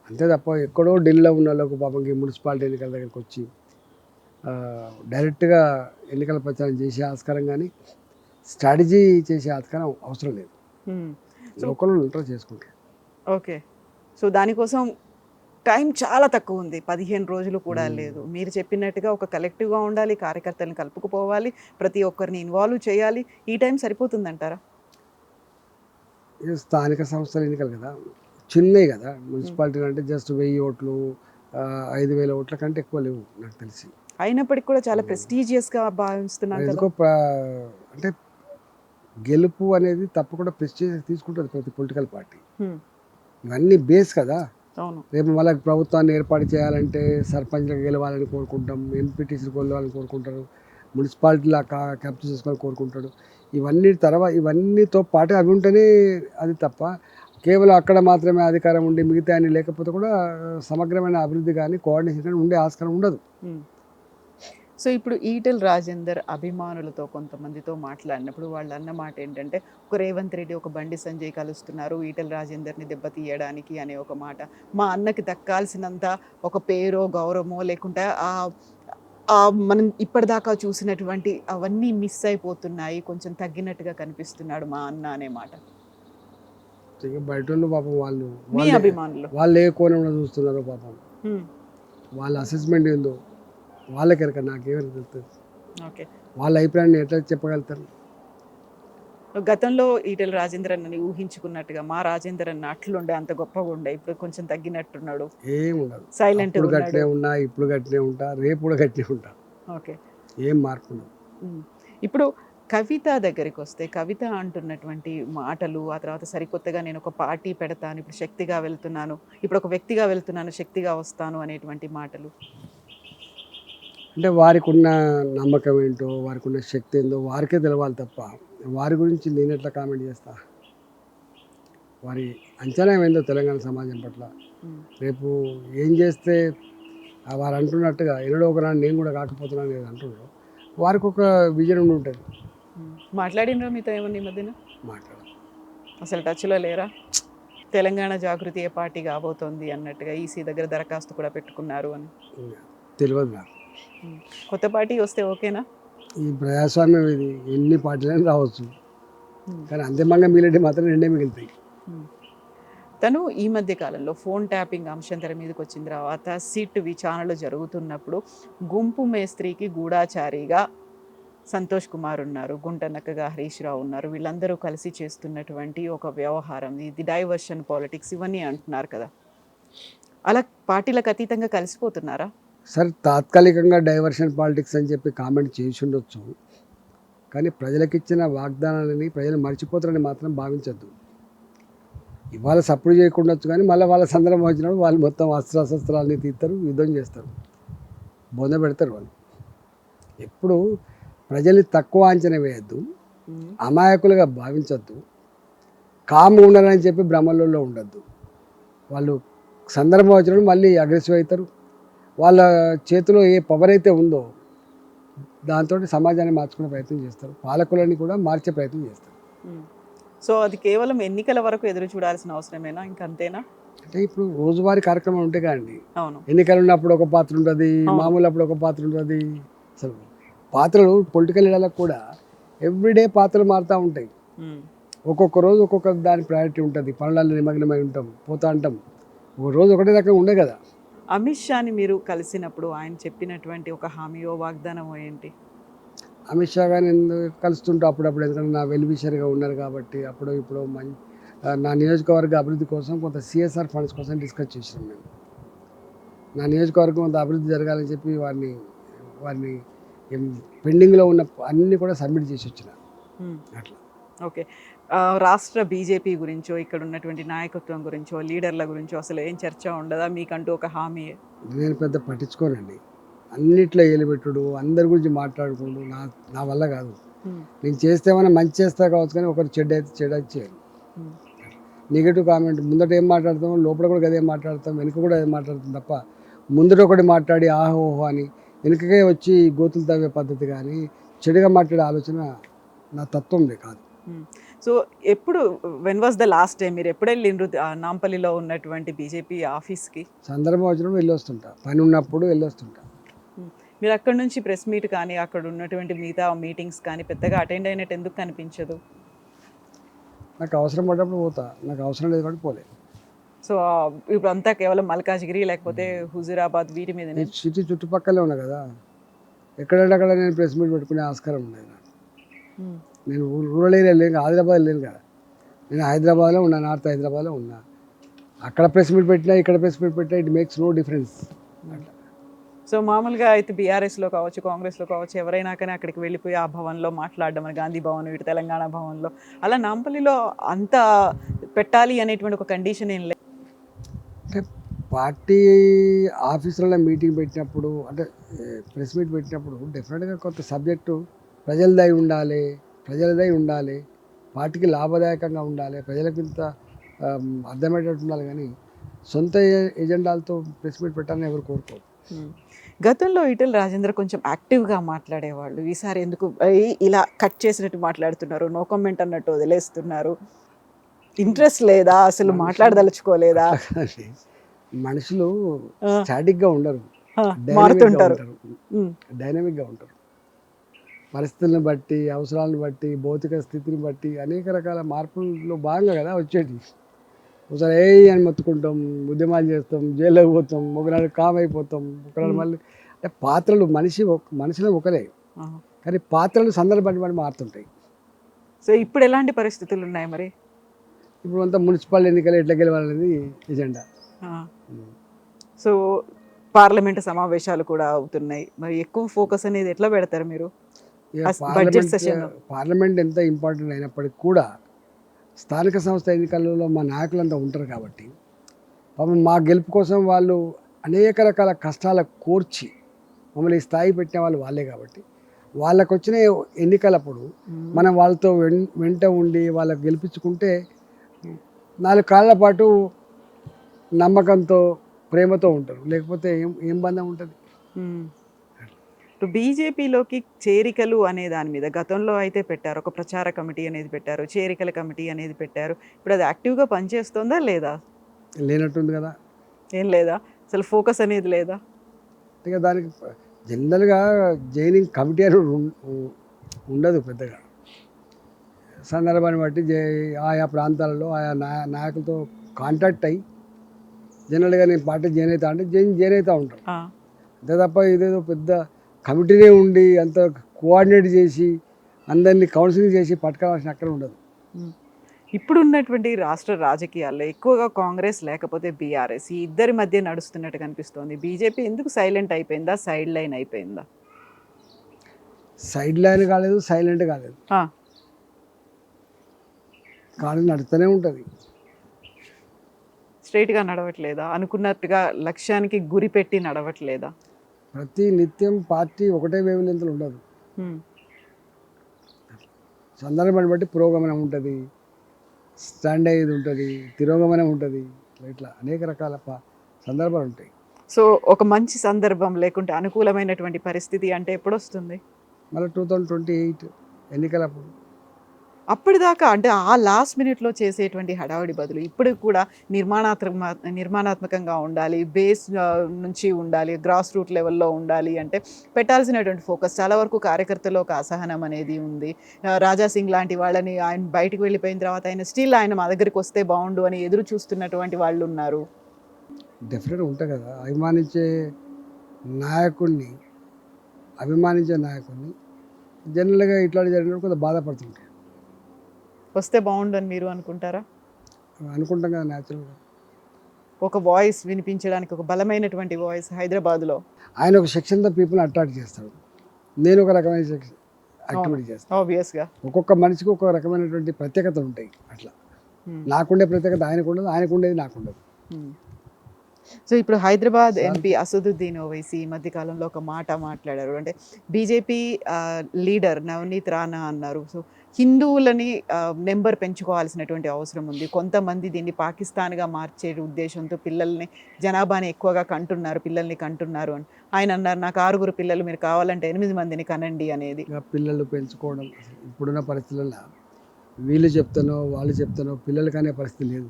అంతే తప్ప ఎక్కడో ఢిల్లీలో ఉన్న వాళ్ళకు పాపం ఈ మున్సిపాలిటీ ఎన్నికల దగ్గరికి వచ్చి డైరెక్ట్గా ఎన్నికల ప్రచారం చేసే ఆస్కారం కానీ స్ట్రాటజీ చేసే ఆస్కారం అవసరం లేదు. లోకల్ ఉంటారు చేసుకుంటారు. ఓకే. సో దానికోసం టైం చాలా తక్కువ ఉంది, 15 రోజులు కూడా లేదు. మీరు చెప్పినట్టుగా ఒక కలెక్టివ్గా ఉండాలి, కార్యకర్తలను కలుపుకుపోవాలి, ప్రతి ఒక్కరిని ఇన్వాల్వ్ చేయాలి. ఈ టైం సరిపోతుందంటారా? స్థానిక సంస్థల ఎన్నికలు కదా, చిన్నవి కదా. మున్సిపాలిటీలు అంటే జస్ట్ 1000 ఓట్లు 5000 ఓట్ల కంటే ఎక్కువ లేవు నాకు తెలిసి. అయినప్పటికీ కూడా చాలా ప్రెస్టీజియస్గా భావిస్తున్నారు. ఎందుకో అంటే గెలుపు అనేది తప్పకుండా ప్రెస్టీజ్ తీసుకుంటుంది ప్రతి పొలిటికల్ పార్టీ. ఇవన్నీ బేస్ కదా. రేపు మళ్ళీ ప్రభుత్వాన్ని ఏర్పాటు చేయాలంటే సర్పంచ్లకు గెలవాలని కోరుకుంటాం, ఎంపీటీసీలు గెలవాలని కోరుకుంటారు, మున్సిపాలిటీలో క్యాప్చర్ చేసుకోవాలని కోరుకుంటాడు. ఇవన్నీతో పాటు అవి ఉంటేనే అది తప్ప కేవలం అక్కడ మాత్రమే అధికారం ఉండి మిగతా అన్ని లేకపోతే కూడా సమగ్రమైన అభివృద్ధి కానీ కోఆర్డినేషన్ కానీ ఉండే ఆస్కారం ఉండదు. సో ఇప్పుడు ఈటెల రాజేందర్ అభిమానులతో కొంతమందితో మాట్లాడినప్పుడు వాళ్ళు అన్న మాట ఏంటంటే, ఒక రేవంత్ రెడ్డి ఒక బండి సంజయ్ కలుస్తున్నారు ఈటెల రాజేందర్ని దెబ్బతీయడానికి అనే ఒక మాట, మా అన్నకి దక్కాల్సినంత ఒక పేరో గౌరవమో లేకుంటే మనం ఇప్పటిదాకా చూసినటువంటి అవన్నీ మిస్ అయిపోతున్నాయి, కొంచెం తగ్గినట్టుగా కనిపిస్తున్నాడు మా అన్న అనే మాట. బయట వాళ్ళు పాపం మీ అభిమానులు వాళ్ళు ఏ కోణంలో చూస్తున్నారో పాపం, వాళ్ళ అసెస్మెంట్ ఏందో వాళ్ళకెరక, నాకేమైనా తెలుస్తుంది. ఓకే. వాళ్ళ అభిప్రాయాన్ని ఎట్లా చెప్పగలుగుతారు? గతంలో ఈటెల రాజేందర్ అన్నని ఊహించుకున్నట్టుగా మా రాజేందర్ అన్న అట్లుండే, అంత గొప్పగా ఉండే, ఇప్పుడు కొంచెం తగ్గినట్టున్నాడు, ఏముండదు, సైలెంట్ గట్టినే ఉన్నా, ఇప్పుడు గట్టినే ఉంటా, రేపు కూడా గట్టినే ఉంటా. ఓకే. ఏం మార్పు ఉండదు. ఇప్పుడు కవిత దగ్గరికి వస్తే, కవిత అంటున్నటువంటి మాటలు, ఆ తర్వాత సరికొత్తగా నేను ఒక పార్టీ పెడతాను, ఇప్పుడు శక్తిగా వెళ్తున్నాను, ఇప్పుడు ఒక వ్యక్తిగా వెళ్తున్నాను, శక్తిగా వస్తాను అనేటువంటి మాటలు, అంటే వారికి ఉన్న నమ్మకం ఏంటో, వారికి ఉన్న శక్తి ఏందో వారికే తెలవాలి తప్ప వారి గురించి నేను ఎట్లా కామెంట్ చేస్తా? వారి అంచనా ఏందో తెలంగాణ సమాజం పట్ల, రేపు ఏం చేస్తే వారు అంటున్నట్టుగా ఎన్నడో ఒకనాడు నేను కూడా కాకపోతున్నాను అనేది అంటున్నారు, వారికి ఒక విజన్ ఉండి ఉంటుంది. మాట్లాడినరా మీతో ఏమన్నా ఈ మధ్యన? మాట్లాడాలి. అసలు టచ్లో లేరా? తెలంగాణ జాగృతి ఏ పార్టీ కాబోతోంది అన్నట్టుగా ఈసీ దగ్గర దరఖాస్తు కూడా పెట్టుకున్నారు అని తెలియదు నాకు. కొత్త పార్టీ వస్తే ఓకేనా? ఈ ప్రజాస్వామ్యం ఇది, ఎన్ని పార్టీలైనా రావచ్చు, కానీ అంతిమంగా మీరెడ్డి మాత్రం 2 మిగులుతాయి. తను ఈ మధ్య కాలంలో ఫోన్ ట్యాపింగ్ అంశం తెర మీదకి వచ్చిన తర్వాత సిట్ విచారణలు జరుగుతున్నప్పుడు గుంపు మేస్త్రికి గూఢాచారిగా సంతోష్ కుమార్ ఉన్నారు, గుంటనక్కగా హరీష్ రావు ఉన్నారు, వీళ్ళందరూ కలిసి చేస్తున్నటువంటి ఒక వ్యవహారం ఇది డైవర్షన్ పాలిటిక్స్ ఇవన్నీ అంటున్నారు కదా, అలా పార్టీలకు అతీతంగా కలిసిపోతున్నారా? సరే తాత్కాలికంగా డైవర్షన్ పాలిటిక్స్ అని చెప్పి కామెంట్ చేసి ఉండొచ్చు, కానీ ప్రజలకు ఇచ్చిన వాగ్దానాలని ప్రజలు మర్చిపోతారని మాత్రం భావించద్దు. ఇవాళ సపోర్ట్ చేయకుండా వచ్చు, కానీ మళ్ళీ వాళ్ళ సందర్భం వచ్చినప్పుడు వాళ్ళు మొత్తం అస్త్రాన్ని తీస్తారు, యుద్ధం చేస్తారు, బొంద పెడతారు. వాళ్ళు ఎప్పుడు ప్రజల్ని తక్కువ అంచనా వేయద్దు, అమాయకులుగా భావించద్దు, కామ్గా ఉండాలని చెప్పి భ్రమలలో ఉండద్దు. వాళ్ళు సందర్భం వచ్చినప్పుడు మళ్ళీ అగ్రెసివ్ అవుతారు. వాళ్ళ చేతిలో ఏ పవర్ అయితే ఉందో దాంతో సమాజాన్ని మార్చుకునే ప్రయత్నం చేస్తారు, పాలకులని కూడా మార్చే ప్రయత్నం చేస్తారు. సో అది కేవలం ఎన్నికల వరకు ఎదురు చూడాల్సిన అవసరమేనా, ఇంకంతేనా? అంటే ఇప్పుడు రోజువారీ కార్యక్రమాలు ఉంటాయి కదండి. అవును. ఎన్నికలు ఉన్నప్పుడు ఒక పాత్ర ఉంటుంది, మామూలు అప్పుడు ఒక పాత్ర ఉంటుంది. అసలు పాత్రలు పొలిటికల్ లీడర్లకు కూడా ఎవ్రీడే పాత్రలు మారుతూ ఉంటాయి. ఒక్కొక్క రోజు ఒక్కొక్క దాని ప్రయారిటీ ఉంటుంది. పనులలో నిమగ్నమై ఉంటాం, పోతా ఉంటాం. ఒక రోజు ఒకటే రకంగా ఉండే కదా. అమిత్ షాని మీరు కలిసినప్పుడు ఆయన చెప్పినటువంటి ఒక హామీయో వాగ్దానమో ఏంటి? అమిత్ షా గారిని కలుస్తుంటూ అప్పుడప్పుడు, ఎందుకంటే నా వెల్విషర్గా ఉన్నారు కాబట్టి అప్పుడు ఇప్పుడు నా నియోజకవర్గ అభివృద్ధి కోసం కొంత సిఎస్ఆర్ ఫండ్స్ కోసం డిస్కస్ చేసినాం మేము. నా నియోజకవర్గం కొంత అభివృద్ధి జరగాలని చెప్పి వారిని పెండింగ్లో ఉన్న అన్నీ కూడా సబ్మిట్ చేసి వచ్చిన అట్లా. ఓకే. రాష్ట్ర బీజేపీ గురించో, ఇక్కడ ఉన్నటువంటి నాయకత్వం గురించో, లీడర్ల గురించో అసలు ఏం చర్చ ఉండదా? మీకంటూ ఒక హామీ? నేను పెద్ద పట్టించుకోనండి. అన్నిట్లో ఏలిపెట్టుడు, అందరి గురించి మాట్లాడుకుంటూ నా వల్ల కాదు. నేను చేస్తే ఏమైనా మంచి చేస్తా కావచ్చు, కానీ ఒకరు చెడ్డ అయితే చేయాలి. నెగిటివ్ కామెంట్ ముందట ఏం మాట్లాడతాం, లోపల కూడా అదే మాట్లాడతాం, వెనుక కూడా అదే మాట్లాడతాం తప్ప ముందట ఒకటి మాట్లాడి ఆహోహో అని వెనుకకే వచ్చి గోతులు తవ్వే పద్ధతి కానీ చెడుగా మాట్లాడే ఆలోచన నా తత్వం కాదు. సో ఎప్పుడు when was the last time మీరు ఎప్పుడు వెళ్ళిండ్రు నాంపల్లిలో ఉన్నటువంటి బీజేపీ ఆఫీస్కి? సందర్భం వచ్చినప్పుడు వెళ్ళొస్తుంటా, పని ఉన్నప్పుడు వెళ్ళొస్తుంటా. మీరు అక్కడ నుంచి ప్రెస్ మీట్ కానీ అక్కడ ఉన్నటువంటి మిగతా మీటింగ్స్ కానీ పెద్దగా అటెండ్ అయినట్టు ఎందుకు కనిపించదు? నాకు అవసరం పడ్డప్పుడు పోతా, నాకు అవసరం లేదు కాబట్టి పోలేదు. సో ఇప్పుడు అంతా కేవలం మల్కాజ్గిరి లేకపోతే హుజూరాబాద్ వీటి మీద సిటీ చుట్టుపక్కలే ఉన్నా కదా, ఎక్కడెక్కడ నేను ప్రెస్ మీట్ పెట్టుకునే ఆస్కారం ఉండేది నాకు. నేను రూరల్ ఏరియా లేను, ఆదిలాబాద్ లేను కదా. నేను హైదరాబాద్లో ఉన్నా, నార్త్ హైదరాబాద్లో ఉన్నా. అక్కడ ప్రెస్ మీట్ పెట్టినా ఇక్కడ ప్రెస్ మీట్ పెట్టినా ఇట్ మేక్స్ నో డిఫరెన్స్. అట్లా. సో మామూలుగా అయితే బీఆర్ఎస్లో కావచ్చు, కాంగ్రెస్లో కావచ్చు, ఎవరైనా కానీ అక్కడికి వెళ్ళిపోయి ఆ భవన్లో మాట్లాడడం, గాంధీ భవన్, ఇటు తెలంగాణ భవన్లో, అలా నాంపల్లిలో అంత పెట్టాలి అనేటువంటి ఒక కండిషన్ ఏం లేదు. అంటే పార్టీ ఆఫీసులలో మీటింగ్ పెట్టినప్పుడు, అంటే ప్రెస్ మీట్ పెట్టినప్పుడు డెఫినెట్గా కొంత సబ్జెక్టు ప్రజలదై ఉండాలి, పార్టీకి లాభదాయకంగా ఉండాలి, ప్రజలకు ఇంత అర్థమయ్యేటట్టు ఉండాలి. కానీ సొంత ఎజెండాలతో ప్రెస్ మీట్ పెట్టాలని ఎవరు కోరుకోరు. గతంలో ఈటెల రాజేందర్ కొంచెం యాక్టివ్గా మాట్లాడేవాళ్ళు. ఈసారి ఎందుకు ఇలా కట్ చేసినట్టు మాట్లాడుతున్నారు, నో కామెంట్ అన్నట్టు వదిలేస్తున్నారు? ఇంట్రెస్ట్ లేదా, అసలు మాట్లాడదలుచుకోలేదా? మనుషులు స్టాటిక్గా ఉండరు, మారుతుంటారు, డైనమిక్గా ఉంటారు. పరిస్థితులను బట్టి, అవసరాలను బట్టి, భౌతిక స్థితిని బట్టి అనేక రకాల మార్పుల్లో భాగంగా కదా వచ్చేటి. ఒకసారి అని మొత్తుకుంటాం, ఉద్యమాలు చేస్తాం, జైల్లోకి పోతాం, ఒకనాడు కామ్ అయిపోతాం, ఒకనాడు మళ్ళీ. అంటే పాత్రలు మనిషిలో ఒకరే, కానీ పాత్రలు సందర్భాన్ని బట్టి మారుతుంటాయి. సో ఇప్పుడు ఎలాంటి పరిస్థితులు ఉన్నాయి మరి? ఇప్పుడు అంతా మున్సిపల్ ఎన్నికలు ఎట్లా గెలవాలనేది ఎజెండా. సో పార్లమెంటు సమావేశాలు కూడా అవుతున్నాయి, మరి ఎక్కువ ఫోకస్ అనేది ఎట్లా పెడతారు మీరు? పార్లమెంట్ ఎంత ఇంపార్టెంట్ అయినప్పటికీ కూడా స్థానిక సంస్థ ఎన్నికలలో మా నాయకులంతా ఉంటారు కాబట్టి పాపం మా గెలుపు కోసం వాళ్ళు అనేక రకాల కష్టాల కోర్చి మమ్మల్ని ఈ స్థాయి పెట్టిన వాళ్ళు వాళ్ళే కాబట్టి వాళ్ళకు వచ్చిన ఎన్నికలప్పుడు మనం వాళ్ళతో వెంట ఉండి వాళ్ళకి గెలిపించుకుంటే 4 కాళ్ళ పాటు నమ్మకంతో ప్రేమతో ఉంటారు, లేకపోతే ఏం బంధం ఉంటుంది? బీజేపీలోకి చేరికలు అనే దాని మీద గతంలో అయితే పెట్టారు, ఒక ప్రచార కమిటీ అనేది పెట్టారు, చేరికల కమిటీ అనేది పెట్టారు. ఇప్పుడు అది యాక్టివ్గా పనిచేస్తుందా లేదా? లేనట్టుంది కదా. ఏం లేదా, అసలు ఫోకస్ అనేది లేదా? ఇక దానికి జనరల్గా జైనింగ్ కమిటీ అని ఉండదు పెద్దగా. సందర్భాన్ని బట్టి ఆయా ప్రాంతాలలో ఆయా నాయకులతో కాంటాక్ట్ అయ్యి జనరల్గా నేను పార్టీ జాయిన్ అవుతా అంటే జాయిన్ అవుతూ ఉంటాను. అంతే తప్ప ఇదేదో పెద్ద కమిటీనే ఉండి అంత కోఆర్డినేట్ చేసి అందరినీ కౌన్సిలింగ్ చేసి పట్టుకోవాల్సిన అక్కడ ఉండదు. ఇప్పుడు ఉన్నటువంటి రాష్ట్ర రాజకీయాల్లో ఎక్కువగా కాంగ్రెస్ లేకపోతే బీఆర్ఎస్ ఈ ఇద్దరి మధ్య నడుస్తున్నట్టు కనిపిస్తోంది. బీజేపీ ఎందుకు సైలెంట్ అయిపోయిందా, సైడ్ లైన్ అయిపోయిందా? సైడ్ లైన్ కాలేదు, సైలెంట్ కాలేదు, ఆ, కానీ నడుస్తూనే ఉంటుంది. స్ట్రైట్గా నడవట్లేదా? అనుకున్నట్టుగా లక్ష్యానికి గురి పెట్టి నడవట్లేదా? ప్రతి నిత్యం పార్టీ ఒకటే వేవ్ లెంత్లో ఉండదు. ఉమ్, సందర్భాన్ని బట్టి పురోగమనం ఉంటుంది, స్టాండ్ అయ్యేది ఉంటుంది, తిరోగమనం ఉంటుంది. ఇట్లా అనేక రకాల సందర్భాలు ఉంటాయి. సో ఒక మంచి సందర్భం లేకుంటే అనుకూలమైనటువంటి పరిస్థితి అంటే ఎప్పుడు వస్తుంది? మళ్ళీ 2028 ఎన్నికలప్పుడు అప్పటిదాకా అంటే ఆ లాస్ట్ మినిట్లో చేసేటువంటి హడావుడి బదులు ఇప్పుడు కూడా నిర్మాణాత్మకంగా ఉండాలి, బేస్ నుంచి ఉండాలి, గ్రాస్ రూట్ లెవెల్లో ఉండాలి అంటే పెట్టాల్సినటువంటి ఫోకస్ చాలా వరకు కార్యకర్తలో ఒక అసహనం అనేది ఉంది. రాజా సింగ్ లాంటి వాళ్ళని ఆయన బయటకు వెళ్ళిపోయిన తర్వాత ఆయన మా దగ్గరికి వస్తే బాగుండు అని ఎదురు చూస్తున్నటువంటి వాళ్ళు ఉన్నారు. డెఫినెట్గా ఉంటాయి కదా. అభిమానించే నాయకుడిని జనరల్గా ఇట్లాంటి జరిగినప్పుడు కొంత బాధపడుతుంటారు. వస్తే బాగుండు అని మీరు అనుకుంటారా? అనుకుంటాం కదా న్యాచురల్గా. ఒక వాయిస్ వినిపించడానికి, ఒక బలమైనటువంటి వాయిస్ హైదరాబాద్లో. ఆయన ఒక సెక్షన్ ద పీపుల్ అట్రాక్ట్ చేస్తాడు, నేను ఒక రకమైన యాక్టివిటీ చేస్తాను. ఆబ్వియస్గా ఒక్కొక్క మనిషికి ఒక రకమైనటువంటి ప్రత్యేకతలు ఉంటాయి. అట్లా నాకుండే ప్రత్యేకత ఆయనకు ఉండదు, ఆయనకు ఉండేది నాకు ఉండదు. సో ఇప్పుడు హైదరాబాద్ ఎంపీ అసదుద్దీన్ ఓవైసీ ఈ మధ్య కాలంలో ఒక మాట మాట్లాడారు. అంటే బీజేపీ లీడర్ నవనీత్ రాణా అన్నారు, సో హిందువులని నెంబర్ పెంచుకోవాల్సినటువంటి అవసరం ఉంది, కొంతమంది దీన్ని పాకిస్తాన్గా మార్చే ఉద్దేశంతో జనాభాని ఎక్కువగా పిల్లల్ని కంటున్నారు అని ఆయన అన్నారు. నాకు 6 పిల్లలు, మీరు కావాలంటే 8 మందిని కనండి అనేది. పిల్లలు పెంచుకోవడం ఇప్పుడున్న పరిస్థితుల్లో వీళ్ళు చెప్తానో వాళ్ళు చెప్తానో పిల్లలు కానీ పరిస్థితి లేదు.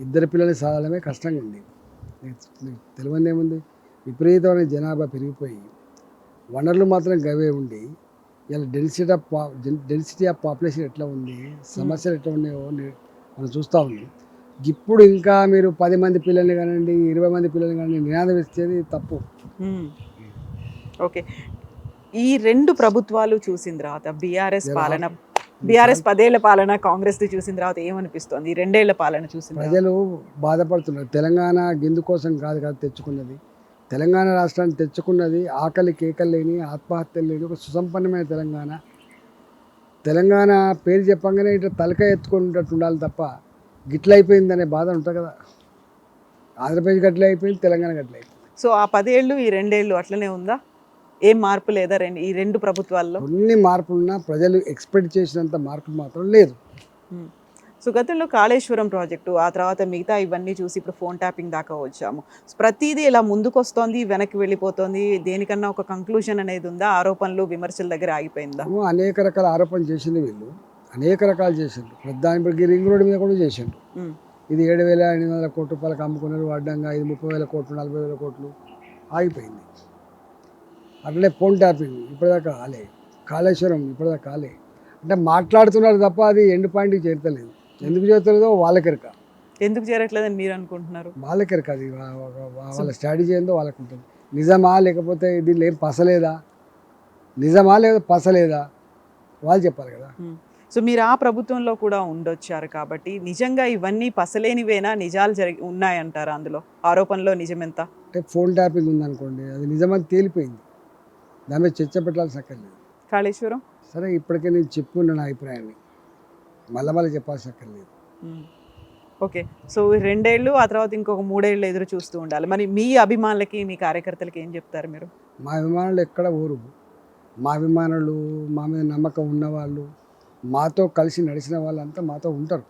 ఇద్దరు పిల్లల్ని సాధారణమే కష్టంగా ఉంది. తెలియదు ఏముంది, విపరీతమైన జనాభా పెరిగిపోయి వనరులు మాత్రం గవే ఉండి ఇలా డెన్సిటీ ఆఫ్ పాపులేషన్ ఎట్లా ఉంది, సమస్యలు ఎట్లా ఉన్నాయో మనం చూస్తూ ఉన్నాం. ఇప్పుడు ఇంకా మీరు 10 మంది పిల్లల్ని కానివ్వండి, 20 మంది పిల్లల్ని కానివ్వండి నినాదం ఇచ్చేది తప్పు. ఓకే, ఈ 2 ప్రభుత్వాలు చూసిన తర్వాత బీఆర్ఎస్ 10 ఏళ్ల పాలన, కాంగ్రెస్ చూసిన తర్వాత ఏమనిపిస్తోంది? ఈ 2 ఏళ్ల పాలన చూసిన ప్రజలు బాధపడుతున్నారు. తెలంగాణ గిందు కోసం కాదు కదా తెచ్చుకున్నది, తెలంగాణ రాష్ట్రాన్ని తెచ్చుకున్నది ఆకలి కేకలు లేని, ఆత్మహత్యలు లేని ఒక సుసంపన్నమైన తెలంగాణ పేరు చెప్పంగానే ఇట్లా తలకాయ ఎత్తుకునేటట్టు ఉండాలి తప్ప గిట్ల అయిపోయిందనే బాధ ఉంటుంది కదా. ఆంధ్రప్రదేశ్ గట్ల అయిపోయింది, తెలంగాణ గట్ల అయిపోయింది. సో ఆ 10 ఏళ్ళు ఈ 2 ఏళ్ళు అట్లనే ఉందా? ఏం మార్పు లేదా ఈ 2 ప్రభుత్వాల్లో? కొన్ని మార్పులున్నా ప్రజలు ఎక్స్పెక్ట్ చేసినంత మార్పు మాత్రం లేదు. సో గతంలో కాళేశ్వరం ప్రాజెక్టు, ఆ తర్వాత మిగతా ఇవన్నీ చూసి ఇప్పుడు ఫోన్ ట్యాపింగ్ దాకా వచ్చాము. ప్రతిదీ ఇలా ముందుకు వస్తోంది, వెనక్కి వెళ్ళిపోతుంది, దేనికన్నా ఒక కంక్లూజన్ అనేది ఉందా? ఆరోపణలు విమర్శల దగ్గర ఆగిపోయిందా? అనేక రకాల ఆరోపణలు చేసింది వీళ్ళు, అనేక రకాలు చేసిండ్రు. ప్రధాని రింగ్ రోడ్డు మీద కూడా చేసిండ్రు. ఇది 7,800 కోట్ల రూపాయలకు అమ్ముకున్నారు అడ్డంగా, ఇది 30,000 కోట్లు 40,000 కోట్లు ఆగిపోయింది. అట్లనే ఫోన్ ట్యాపింగ్ ఇప్పటిదాకా కాలే, కాళేశ్వరం ఇప్పటిదాకా కాలే. అంటే మాట్లాడుతున్నారు తప్ప అది ఎండ్ పాయింట్కి చేరతలేదు. ఎందుకు చేరతలేదో వాళ్ళకెరక. ఎందుకు చేరట్లేదని మీరు అనుకుంటున్నారు? వాళ్ళకెరక, అది వాళ్ళ స్ట్రాటజీ ఏందో వాళ్ళకు ఉంటుంది. నిజమా లేకపోతే దీనిలో ఏం పసలేదా, నిజమా లేదా పసలేదా వాళ్ళు చెప్పాలి కదా. సో మీరు ఆ ప్రభుత్వంలో కూడా ఉండొచ్చారు కాబట్టి నిజంగా ఇవన్నీ పసలేనివేనా, నిజాలు ఉన్నాయంటారా? అందులో ఆరోపణలో నిజమెంత? అంటే ఫోన్ ట్యాపింగ్ ఉందనుకోండి, అది నిజమని తేలిపోయింది, దాని మీద చర్చ పెట్టాల్సి అక్కర్లేదు. కాళేశ్వరం సరే ఇప్పటికే నేను చెప్పుకున్న నా అభిప్రాయాన్ని మళ్ళీ చెప్పాల్సి అక్కర్లేదు. ఓకే, సో 2 ఏళ్ళు ఆ తర్వాత ఇంకొక 3 ఏళ్ళు ఎదురు చూస్తూ ఉండాలి. మరి మీ అభిమానులకి, మీ కార్యకర్తలకి ఏం చెప్తారు మీరు? మా అభిమానులు ఎక్కడ ఊరు, మా అభిమానులు, మా మీద నమ్మకం ఉన్నవాళ్ళు, మాతో కలిసి నడిచిన వాళ్ళంతా మాతో ఉంటారు.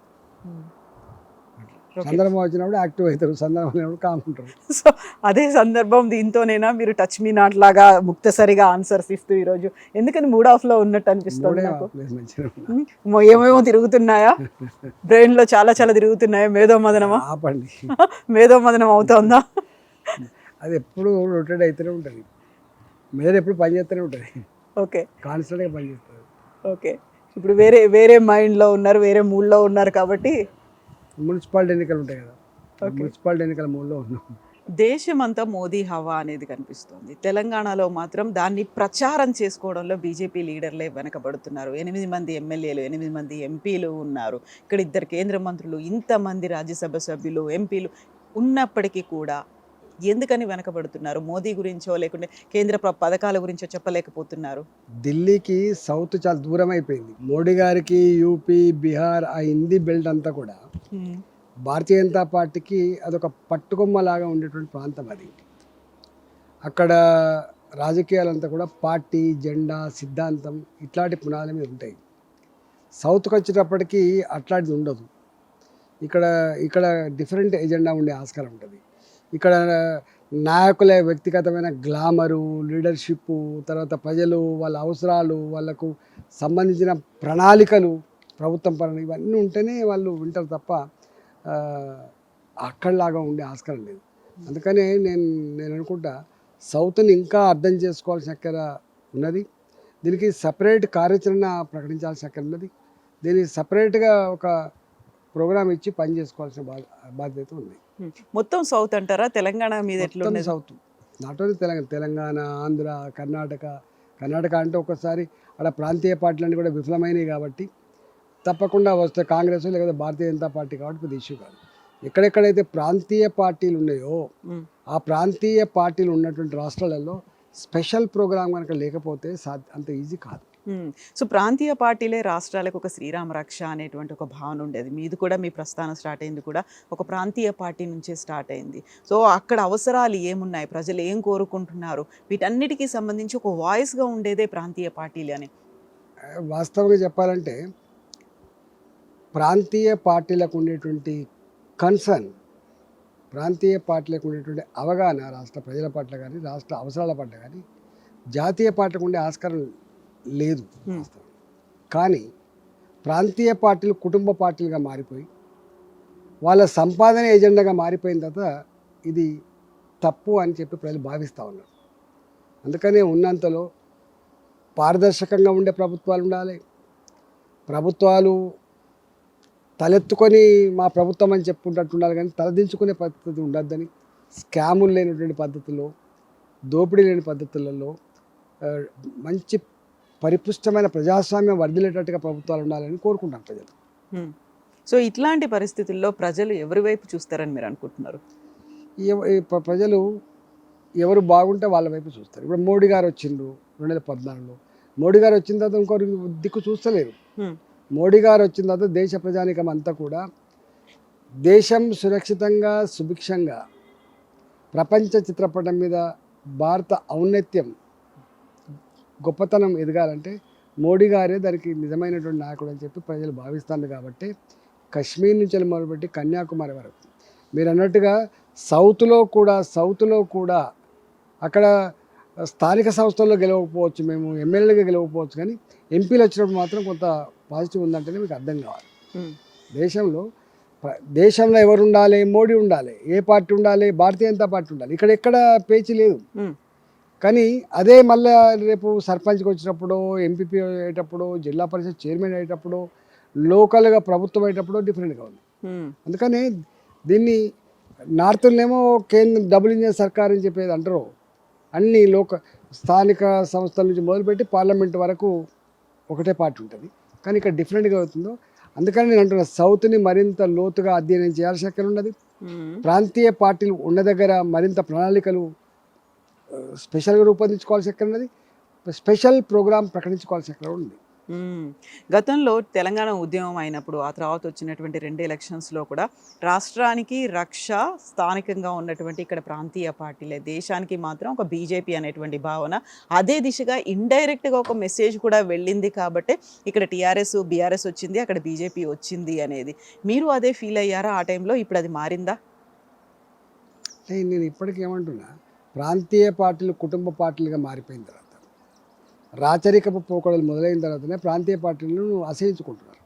సందర్భం వచ్చినప్పుడు యాక్టివ్ అవుతారు, సందర్భం వచ్చినప్పుడు కాముంటారు. సో అదే సందర్భం దీంతోనేనా మీరు టచ్ మీ నాట్ లాగా ముక్తసరిగా ఆన్సర్స్ ఇస్తూ ఈరోజు? ఎందుకని మూడ్ ఆఫ్లో ఉన్నట్టు అనిపిస్తుంది నాకు. ఏమేమో తిరుగుతున్నాయా బ్రెయిన్లో? చాలా తిరుగుతున్నాయా? మేధోమదనమా? ఆపండి. మేధోమదనం అవుతుందా? అది ఎప్పుడు రొటేట్ అవుతూనే ఉంటుంది, మీద ఎప్పుడు పనిచేస్తూనే ఉంటుంది. ఓకే, కాన్స్టెంట్గా పనిచేస్తుంది. ఓకే, ఇప్పుడు వేరే మైండ్లో ఉన్నారు, వేరే మూడ్లో ఉన్నారు కాబట్టి మున్సిపాలిటీ ఎన్నికలు ఉంటాయి కదా, మున్సిపాలిటీ ఎన్నికల మూడ్లో ఉన్నాం. దేశమంతా మోదీ హవా అనేది కనిపిస్తోంది. తెలంగాణలో మాత్రం దాన్ని ప్రచారం చేసుకోవడంలో బీజేపీ లీడర్లే వెనకబడుతున్నారు. 8 మంది ఎమ్మెల్యేలు, 8 మంది ఎంపీలు ఉన్నారు. ఇక్కడ 2 కేంద్ర మంత్రులు, ఇంతమంది రాజ్యసభ సభ్యులు, ఎంపీలు ఉన్నప్పటికీ కూడా ఎందుకని వెనకబడుతున్నారు? మోదీ గురించో లేకుంటే కేంద్ర పథకాల గురించో చెప్పలేకపోతున్నారు. ఢిల్లీకి సౌత్ చాలా దూరం అయిపోయింది. మోడీ గారికి యూపీ, బీహార్ ఆ హిందీ బెల్ట్ అంతా కూడా భారతీయ జనతా పార్టీకి అదొక పట్టుకొమ్మలాగా ఉండేటువంటి ప్రాంతం అది. అక్కడ రాజకీయాలంతా కూడా పార్టీ, జెండా, సిద్ధాంతం ఇట్లాంటి పునాదుల మీద ఉంటాయి. సౌత్కి వచ్చేటప్పటికి అట్లాంటిది ఉండదు. ఇక్కడ ఇక్కడ డిఫరెంట్ ఎజెండా ఉండే ఆస్కారం ఉంటుంది. ఇక్కడ నాయకుల వ్యక్తిగతమైన గ్లామరు, లీడర్షిప్, తర్వాత ప్రజలు వాళ్ళ అవసరాలు, వాళ్ళకు సంబంధించిన ప్రణాళికలు, ప్రభుత్వం పరంగా ఇవన్నీ ఉంటేనే వాళ్ళు వింటారు తప్ప అక్కడలాగా ఉండే ఆస్కారం లేదు. అందుకనే నేను అనుకుంటా సౌత్ని ఇంకా అర్థం చేసుకోవాల్సిన అక్కర ఉన్నది. దీనికి సపరేట్ కార్యాచరణ ప్రకటించాల్సిన అక్కర ఉన్నది. దీనికి సపరేట్గా ఒక ప్రోగ్రామ్ ఇచ్చి పని చేసుకోవాల్సిన బాధ్యత ఉంది. మొత్తం సౌత్ అంటారా? తెలంగాణ మీద ఎట్లా south not only Telangana, Andhra, Karnataka అంటే ఒకసారి అక్కడ ప్రాంతీయ పార్టీలన్నీ కూడా విఫలమైనవి కాబట్టి తప్పకుండా వస్తే కాంగ్రెస్ లేదా భారతీయ జనతా పార్టీ కాబట్టి పెద్ద ఇష్యూ కాదు. ఎక్కడెక్కడైతే ప్రాంతీయ పార్టీలు ఉన్నాయో ఆ ప్రాంతీయ పార్టీలు ఉన్నటువంటి రాష్ట్రాలలో స్పెషల్ ప్రోగ్రామ్ కనుక లేకపోతే అంత ఈజీ కాదు. సో ప్రాంతీయ పార్టీలే రాష్ట్రాలకు ఒక శ్రీరామ రక్ష అనేటువంటి ఒక భావన ఉండేది. మీది కూడా మీ ప్రస్థానం స్టార్ట్ అయింది కూడా ఒక ప్రాంతీయ పార్టీ నుంచే స్టార్ట్ అయింది. సో అక్కడ అవసరాలు ఏమున్నాయి, ప్రజలు ఏం కోరుకుంటున్నారు, వీటన్నిటికీ సంబంధించి ఒక వాయిస్గా ఉండేదే ప్రాంతీయ పార్టీలు అని. వాస్తవంగా చెప్పాలంటే ప్రాంతీయ పార్టీలకు ఉండేటువంటి కన్సర్న్, ప్రాంతీయ పార్టీలకు ఉండేటువంటి అవగాహన రాష్ట్ర ప్రజల పట్ల కానీ రాష్ట్ర అవసరాల పట్ల కానీ జాతీయ పార్టీలకు ఉండే ఆస్కారం లేదు. కానీ ప్రాంతీయ పార్టీలు కుటుంబ పార్టీలుగా మారిపోయి వాళ్ళ సంపాదన ఎజెండాగా మారిపోయిన తర్వాత ఇది తప్పు అని చెప్పి ప్రజలు భావిస్తూ ఉన్నారు. అందుకనే ఉన్నంతలో పారదర్శకంగా ఉండే ప్రభుత్వాలు ఉండాలి. ప్రభుత్వాలు తలెత్తుకొని మా ప్రభుత్వం అని చెప్పుకుంటూ ఉండాలి, కానీ తలదించుకునే పద్ధతి ఉండద్దని, స్కాములు లేనటువంటి పద్ధతుల్లో, దోపిడీ లేని పద్ధతులలో మంచి పరిపుష్టమైన ప్రజాస్వామ్యం వర్ధిల్లేటట్టుగా ప్రభుత్వాలు ఉండాలని కోరుకుంటారు ప్రజలు. సో ఇట్లాంటి పరిస్థితుల్లో ప్రజలు ఎవరి వైపు చూస్తారని మీరు అనుకుంటున్నారు? ప్రజలు ఎవరు బాగుంటే వాళ్ళ వైపు చూస్తారు. ఇప్పుడు మోడీ గారు వచ్చిండ్రు 2014లో. మోడీ గారు వచ్చిన తర్వాత ఇంకొకరు దిక్కు చూస్తలేరు. మోడీ గారు వచ్చిన తర్వాత దేశ ప్రజానికం అంతా కూడా దేశం సురక్షితంగా సుభిక్షంగా ప్రపంచ చిత్రపటం మీద భారత ఔన్నత్యం గొప్పతనం ఎదగాలంటే మోడీ గారే దానికి నిజమైనటువంటి నాయకుడు అని చెప్పి ప్రజలు భావిస్తారు. కాబట్టి కశ్మీర్ నుంచి మొదలుపెట్టి కన్యాకుమారి వరకు మీరు అన్నట్టుగా సౌత్లో కూడా అక్కడ స్థానిక సంస్థల్లో గెలవకపోవచ్చు, మేము ఎమ్మెల్యేగా గెలవకపోవచ్చు, కానీ ఎంపీలు వచ్చినప్పుడు మాత్రం కొంత పాజిటివ్ ఉందంటేనే మీకు అర్థం కావాలి. దేశంలో ఎవరు ఉండాలి? మోడీ ఉండాలి. ఏ పార్టీ ఉండాలి? భారతీయ జనతా పార్టీ ఉండాలి. ఇక్కడ ఎక్కడ పేచి లేదు. కానీ అదే మళ్ళీ రేపు సర్పంచ్కి వచ్చినప్పుడు, ఎంపీపీ అయ్యేటప్పుడు, జిల్లా పరిషత్ చైర్మన్ అయ్యేటప్పుడు, లోకల్గా ప్రభుత్వం అయ్యేటప్పుడు డిఫరెంట్గా ఉంది. అందుకని దీన్ని నార్త్నేమో కేంద్ర డబుల్ ఇంజిన్ సర్కార్ అని చెప్పేది అంటారు. అన్ని స్థానిక సంస్థల నుంచి మొదలుపెట్టి పార్లమెంట్ వరకు ఒకటే పార్టీ ఉంటుంది, కానీ ఇక్కడ డిఫరెంట్గా అవుతుందో. అందుకని నేను అంటున్నా సౌత్ని మరింత లోతుగా అధ్యయనం చేయాల్సిన అక్కడ ఉన్నది. ప్రాంతీయ పార్టీలు ఉన్న దగ్గర మరింత ప్రణాళికలు స్పెషల్గా రూపొందించుకోవాల్సి ఎక్కడ ఉన్నది, స్పెషల్ ప్రోగ్రామ్ ప్రకటించుకోవాల్సి ఎక్కడ ఉంది. గతంలో తెలంగాణ ఉద్యమం అయినప్పుడు ఆ తర్వాత వచ్చినటువంటి 2 ఎలక్షన్స్లో కూడా రాష్ట్రానికి రక్ష స్థానికంగా ఉన్నటువంటి ఇక్కడ ప్రాంతీయ పార్టీలే, దేశానికి మాత్రం ఒక బీజేపీ అనేటువంటి భావన, అదే దిశగా ఇండైరెక్ట్గా ఒక మెసేజ్ కూడా వెళ్ళింది. కాబట్టి ఇక్కడ టీఆర్ఎస్ బీఆర్ఎస్ వచ్చింది, అక్కడ బీజేపీ వచ్చింది అనేది మీరు అదే ఫీల్ అయ్యారా ఆ టైంలో? ఇప్పుడు అది మారిందా? నేను ఇప్పటికీ ఏమంటున్నా, ప్రాంతీయ పార్టీలు కుటుంబ పార్టీలుగా మారిపోయిన తర్వాత, రాచరికపు పోకడలు మొదలైన తర్వాతనే ప్రాంతీయ పార్టీలను అసహించుకుంటున్నారు.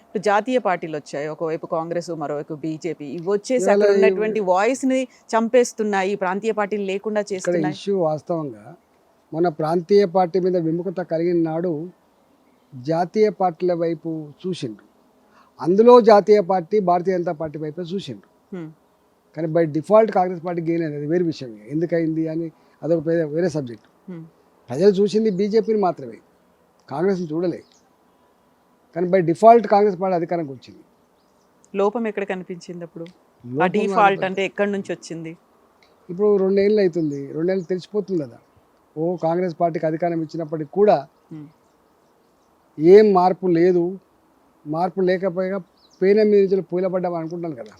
ఇప్పుడు జాతీయ పార్టీలు వచ్చాయి, ఒకవైపు కాంగ్రెస్, మరోవైపు బీజేపీ. ఇవి వచ్చేసి అక్కడ ఉన్నటువంటి వాయిస్ని చంపేస్తున్నాయి, ప్రాంతీయ పార్టీలు లేకుండా చేస్తున్నాయి. ఇష్యూ వాస్తవంగా మన ప్రాంతీయ పార్టీ మీద విముఖత కలిగిన నాడు జాతీయ పార్టీల వైపు చూసిండ్రు. అందులో జాతీయ పార్టీ భారతీయ జనతా పార్టీ వైపే చూసిండ్రు. కానీ by default Congress party gain అయింది, అది వేరే విషయం. ఎందుకయింది అని అదొక వేరే సబ్జెక్ట్. ప్రజలు చూసింది బీజేపీని మాత్రమే, కాంగ్రెస్ని చూడలే. కానీ బై డిఫాల్ట్ కాంగ్రెస్ పార్టీ అధికారంకి వచ్చింది. లోపం ఎక్కడ కనిపించింది అప్పుడు? ఆ లోపం డిఫాల్ట్ అంటే ఎక్కడి నుంచి వచ్చింది? ఇప్పుడు 2 ఏళ్ళు అవుతుంది, 2 ఏళ్ళు తెలిసిపోతుంది కదా. కాంగ్రెస్ పార్టీకి అధికారం ఇచ్చినప్పటికి కూడా ఏం మార్పు లేదు, మార్పు లేకపోయినా పేన మీద పూలపడ్డాం అనుకుంటాను కదా.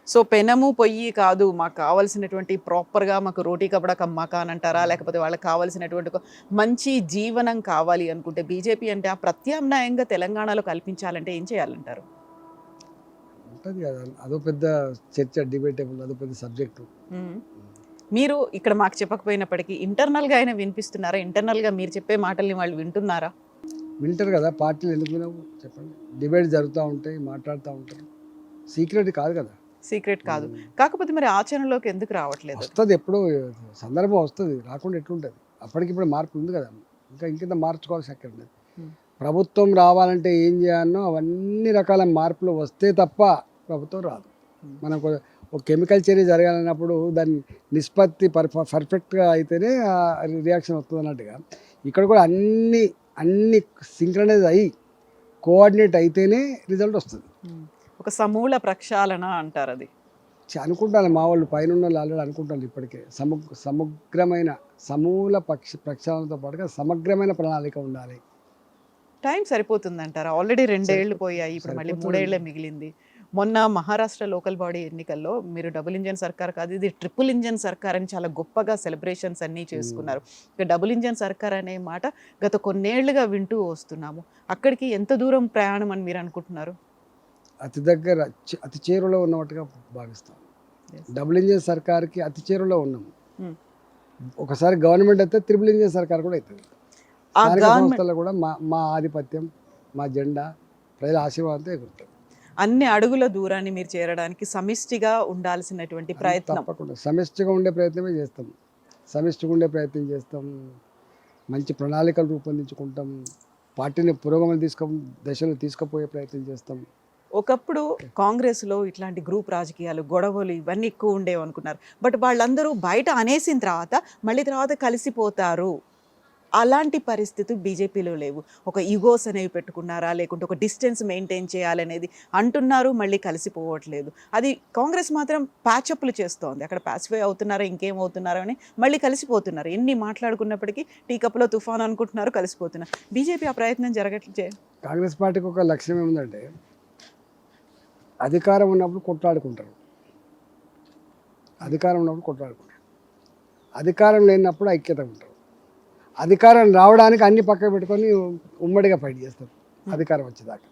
సో పెనము పొయ్యి కాదు, మాకు కావాల్సినటువంటి ప్రాపర్గా మాకు రోటీ కపడా కమ్మాక అని అంటారా, లేకపోతే వాళ్ళకి కావాల్సినటువంటి ఒక మంచి జీవనం కావాలి అనుకుంటే బీజేపీ అంటే ఆ ప్రత్యామ్నాయంగా తెలంగాణలో కల్పించాలంటే ఏం చేయాలంటారు? ఉంటుంది కదా, అదో పెద్ద చర్చ, డిబేటబుల్, అదో పెద్ద సబ్జెక్టు. మీరు ఇక్కడ మాకు చెప్పకపోయినప్పటికీ ఇంటర్నల్గా అయినా వినిపిస్తున్నారా? ఇంటర్నల్గా మీరు చెప్పే మాటల్ని వాళ్ళు వింటున్నారా? వింటారు కదా, పార్టీలు ఎందుకు వినవు చెప్పండి. డిబేట్ జరుగుతూ ఉంటాయి, మాట్లాడుతూ ఉంటారు, సీక్రెట్ కాదు కదా. సీక్రెట్ కాదు, కాకపోతే మరి ఆచరణలోకి ఎందుకు రావట్లేదు? వస్తుంది, ఎప్పుడో సందర్భం వస్తుంది, రాకుండా ఎట్లుంటుంది. అప్పటికిప్పుడు మార్పు ఉంది కదా, ఇంకింత మార్చుకోవాల్సి అక్కడ ఉండదు. ప్రభుత్వం రావాలంటే ఏం చేయాలనో అవన్నీ రకాల మార్పులు వస్తే తప్ప ప్రభుత్వం రాదు. మనకు ఒక కెమికల్ చర్య జరగాలన్నప్పుడు దాని నిష్పత్తి పర్ఫెక్ట్గా అయితేనే రియాక్షన్ వస్తుంది అన్నట్టుగా ఇక్కడ కూడా అన్ని సింక్రనైజ్ అయ్యి కోఆర్డినేట్ అయితేనే రిజల్ట్ వస్తుంది. ఒక సమూల ప్రక్షాళన అంటారు అది. అనుకుంటాను మా వాళ్ళు పైన ఉన్న వాళ్ళు ఆల్రెడీ అనుకుంటాను ఇప్పటికే. సమగ్రమైన సమూల ప్రక్షాళనతో పాటుగా సమగ్రమైన ప్రణాళిక ఉండాలి. టైం సరిపోతుంది అంటారా? ఆల్రెడీ 2 ఏళ్ళు పోయాయి, ఇప్పుడు మళ్ళీ 3 ఏళ్లే మిగిలింది. మొన్న మహారాష్ట్ర లోకల్ బాడీ ఎన్నికల్లో మీరు డబుల్ ఇంజన్ సర్కార్ కాదు, ఇది ట్రిపుల్ ఇంజన్ సర్కార్ అని చాలా గొప్పగా సెలబ్రేషన్స్ అన్నీ చేసుకున్నారు. ఇక డబుల్ ఇంజన్ సర్కార్ అనే మాట గత కొన్నేళ్లుగా వింటూ వస్తున్నాము. అక్కడికి ఎంత దూరం ప్రయాణం అని మీరు అనుకుంటున్నారు? అతి దగ్గర, అతి చేరువలో ఉన్నట్టుగా భావిస్తాం. డబుల్ ఇంజన్ సర్కార్కి అతి చేరువలో ఉన్నాము. ఒకసారి గవర్నమెంట్ అయితే ట్రిపుల్ ఇంజన్ సర్కార్ కూడా అవుతుంది. స్థానిక సంస్థల్లో కూడా మా ఆధిపత్యం, మా జెండా ప్రజల ఆశీర్వాదంతో ఎగురుతుంది. అన్ని అడుగుల దూరాన్ని మీరు చేరడానికి సమిష్టిగా ఉండాల్సినటువంటి ప్రయత్నం. తప్పకుండా సమిష్టిగా ఉండే ప్రయత్నమే చేస్తాం, సమిష్టిగా ఉండే ప్రయత్నం చేస్తాం, మంచి ప్రణాళికలు రూపొందించుకుంటాం, పార్టీని పురోగమన దశలో తీసుకుపోయే ప్రయత్నం చేస్తాం. ఒకప్పుడు కాంగ్రెస్లో ఇట్లాంటి గ్రూప్ రాజకీయాలు, గొడవలు ఇవన్నీ ఎక్కువ ఉండేవి అనుకున్నారు. బట్ వాళ్ళందరూ బయట అనేసిన తర్వాత మళ్ళీ తర్వాత కలిసిపోతారు. అలాంటి పరిస్థితి బీజేపీలో లేవు. ఒక ఈగోస్ అనేవి పెట్టుకున్నారా, లేకుంటే ఒక డిస్టెన్స్ మెయింటైన్ చేయాలనేది అంటున్నారు, మళ్ళీ కలిసిపోవట్లేదు. అది కాంగ్రెస్ మాత్రం ప్యాచప్లు చేస్తోంది. అక్కడ ప్యాచ్వే అవుతున్నారో ఇంకేమవుతున్నారో అని మళ్ళీ కలిసిపోతున్నారు. ఎన్ని మాట్లాడుకున్నప్పటికీ టీ కప్లో తుఫాన్ అనుకుంటున్నారు, కలిసిపోతున్నారు. బీజేపీ ఆ ప్రయత్నం జరగట్లేదు. కాంగ్రెస్ పార్టీకి ఒక లక్ష్యం ఏముందంటే అధికారం ఉన్నప్పుడు కొట్లాడుకుంటారు, అధికారం ఉన్నప్పుడు కొట్లాడుకుంటారు, అధికారం లేనప్పుడు ఐక్యత ఉంటారు. అధికారం రావడానికి అన్ని పక్క పెట్టుకొని ఉమ్మడిగా ఫైట్ చేస్తారు అధికారం వచ్చేదాకా.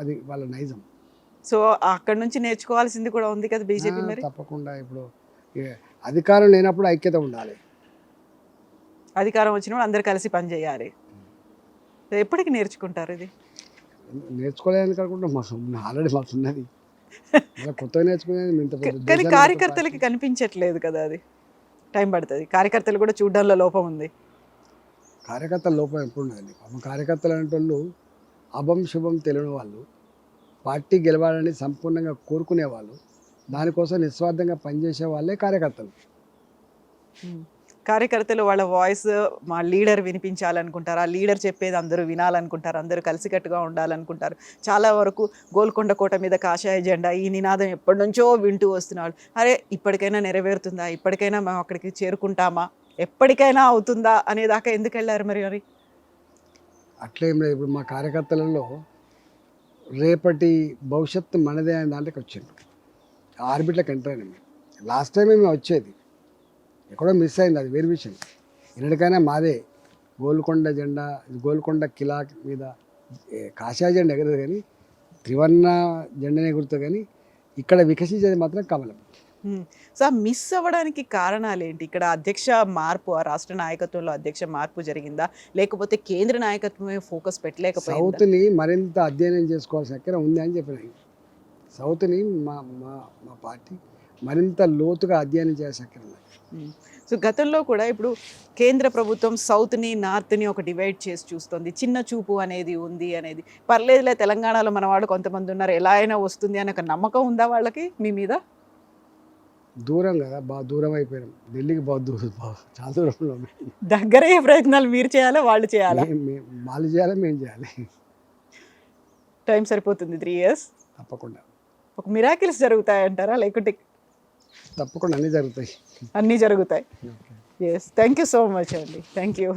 అది వాళ్ళ నైజం. సో అక్కడ నుంచి నేర్చుకోవాల్సింది కూడా ఉంది కదా బీజేపీ. మరి తప్పకుండా ఇప్పుడు అధికారం లేనప్పుడు ఐక్యత ఉండాలి, అధికారం వచ్చినప్పుడు అందరు కలిసి పనిచేయాలి. ఎప్పటికి నేర్చుకుంటారు ఇది? నేర్చుకోలేదని కాకుండా ఆల్రెడీ మాకు ఉన్నది, కొత్తగా నేర్చుకునేది. కానీ కార్యకర్తలకి కనిపించట్లేదు కదా, అది టైం పడుతుంది. కార్యకర్తలు కూడా చూడడంలో లోపం ఉంది. కార్యకర్తల లోపం ఎప్పుడు ఉన్నదండి. కార్యకర్తలు అనేటోళ్ళు అభం శుభం తెలియని వాళ్ళు, పార్టీ గెలవాలని సంపూర్ణంగా కోరుకునే వాళ్ళు, దానికోసం నిస్వార్థంగా పనిచేసే వాళ్ళే కార్యకర్తలు. కార్యకర్తలు వాళ్ళ వాయిస్ మా లీడర్ వినిపించాలనుకుంటారు, ఆ లీడర్ చెప్పేది అందరూ వినాలనుకుంటారు, అందరూ కలిసికట్టుగా ఉండాలనుకుంటారు. చాలా వరకు గోల్కొండ కోట మీద కాషాయ జెండా ఈ నినాదం ఎప్పటి నుంచో వింటూ వస్తున్నాడు. అరే ఇప్పటికైనా నెరవేరుతుందా, ఇప్పటికైనా మేము అక్కడికి చేరుకుంటామా, ఎప్పటికైనా అవుతుందా అనేదాకా ఎందుకు వెళ్ళారు మరి? అట్లేం లేదు. ఇప్పుడు మా కార్యకర్తలలో రేపటి భవిష్యత్తు మనదే అనే దాంట్లోకి వచ్చిండ్రు, ఆర్బిట్లోకి ఎంటర్ అయినా. మేము లాస్ట్ టైం మేము వచ్చేది ఎక్కడో మిస్ అయింది, అది వేరే విషయం. ఎన్నటికైనా మాదే గోల్కొండ జెండా, గోల్కొండ కిలా మీద కాషాయ జెండా ఎగరదు, కానీ త్రివర్ణ జెండానే ఎగురుతుంది. కానీ ఇక్కడ వికసించేది మాత్రం కమలం. సో మిస్ అవ్వడానికి కారణాలు ఏంటి? ఇక్కడ అధ్యక్ష మార్పు, ఆ రాష్ట్ర నాయకత్వంలో అధ్యక్ష మార్పు జరిగిందా, లేకపోతే కేంద్ర నాయకత్వమే ఫోకస్ పెట్టలేకపోయిందా? సౌత్ని మరింత అధ్యయనం చేసుకోవాల్సిన ఎక్కడ ఉంది అని చెప్పిన. సౌత్ని మా మా పార్టీ మరింత లోతుగా అధ్యయనం చేయాల్సిన ఎక్కడ ఉంది. సో గతంలో కూడా ఇప్పుడు కేంద్ర ప్రభుత్వం సౌత్ని నార్త్ని ఒక డివైడ్ చేసి చూస్తుంది, చిన్న చూపు అనేది ఉంది అనేది. పర్లేదులే తెలంగాణలో మన వాళ్ళు కొంతమంది ఉన్నారు, ఎలా అయినా వస్తుంది అనే ఒక నమ్మకం ఉందా వాళ్ళకి మీ మీద? దూరం కదా, బాగా దూరం అయిపోయినాం. ఢిల్లీకి చాలా దూరంలో ఉన్నాం. దగ్గరయ్యే ప్రయత్నాలు మీరు చేయాలా వాళ్ళు చేయాలా? వాళ్ళు చేయాలి, మేము చేయాలి. టైం సరిపోతుంది 3 years. తప్పకుండా ఒక మిరాకిల్స్ జరుగుతాయంటారా లేకుంటే తప్పకుండా అన్నీ జరుగుతాయి. అన్నీ జరుగుతాయి? Yes, thank you so much అండి, థ్యాంక్ యూ.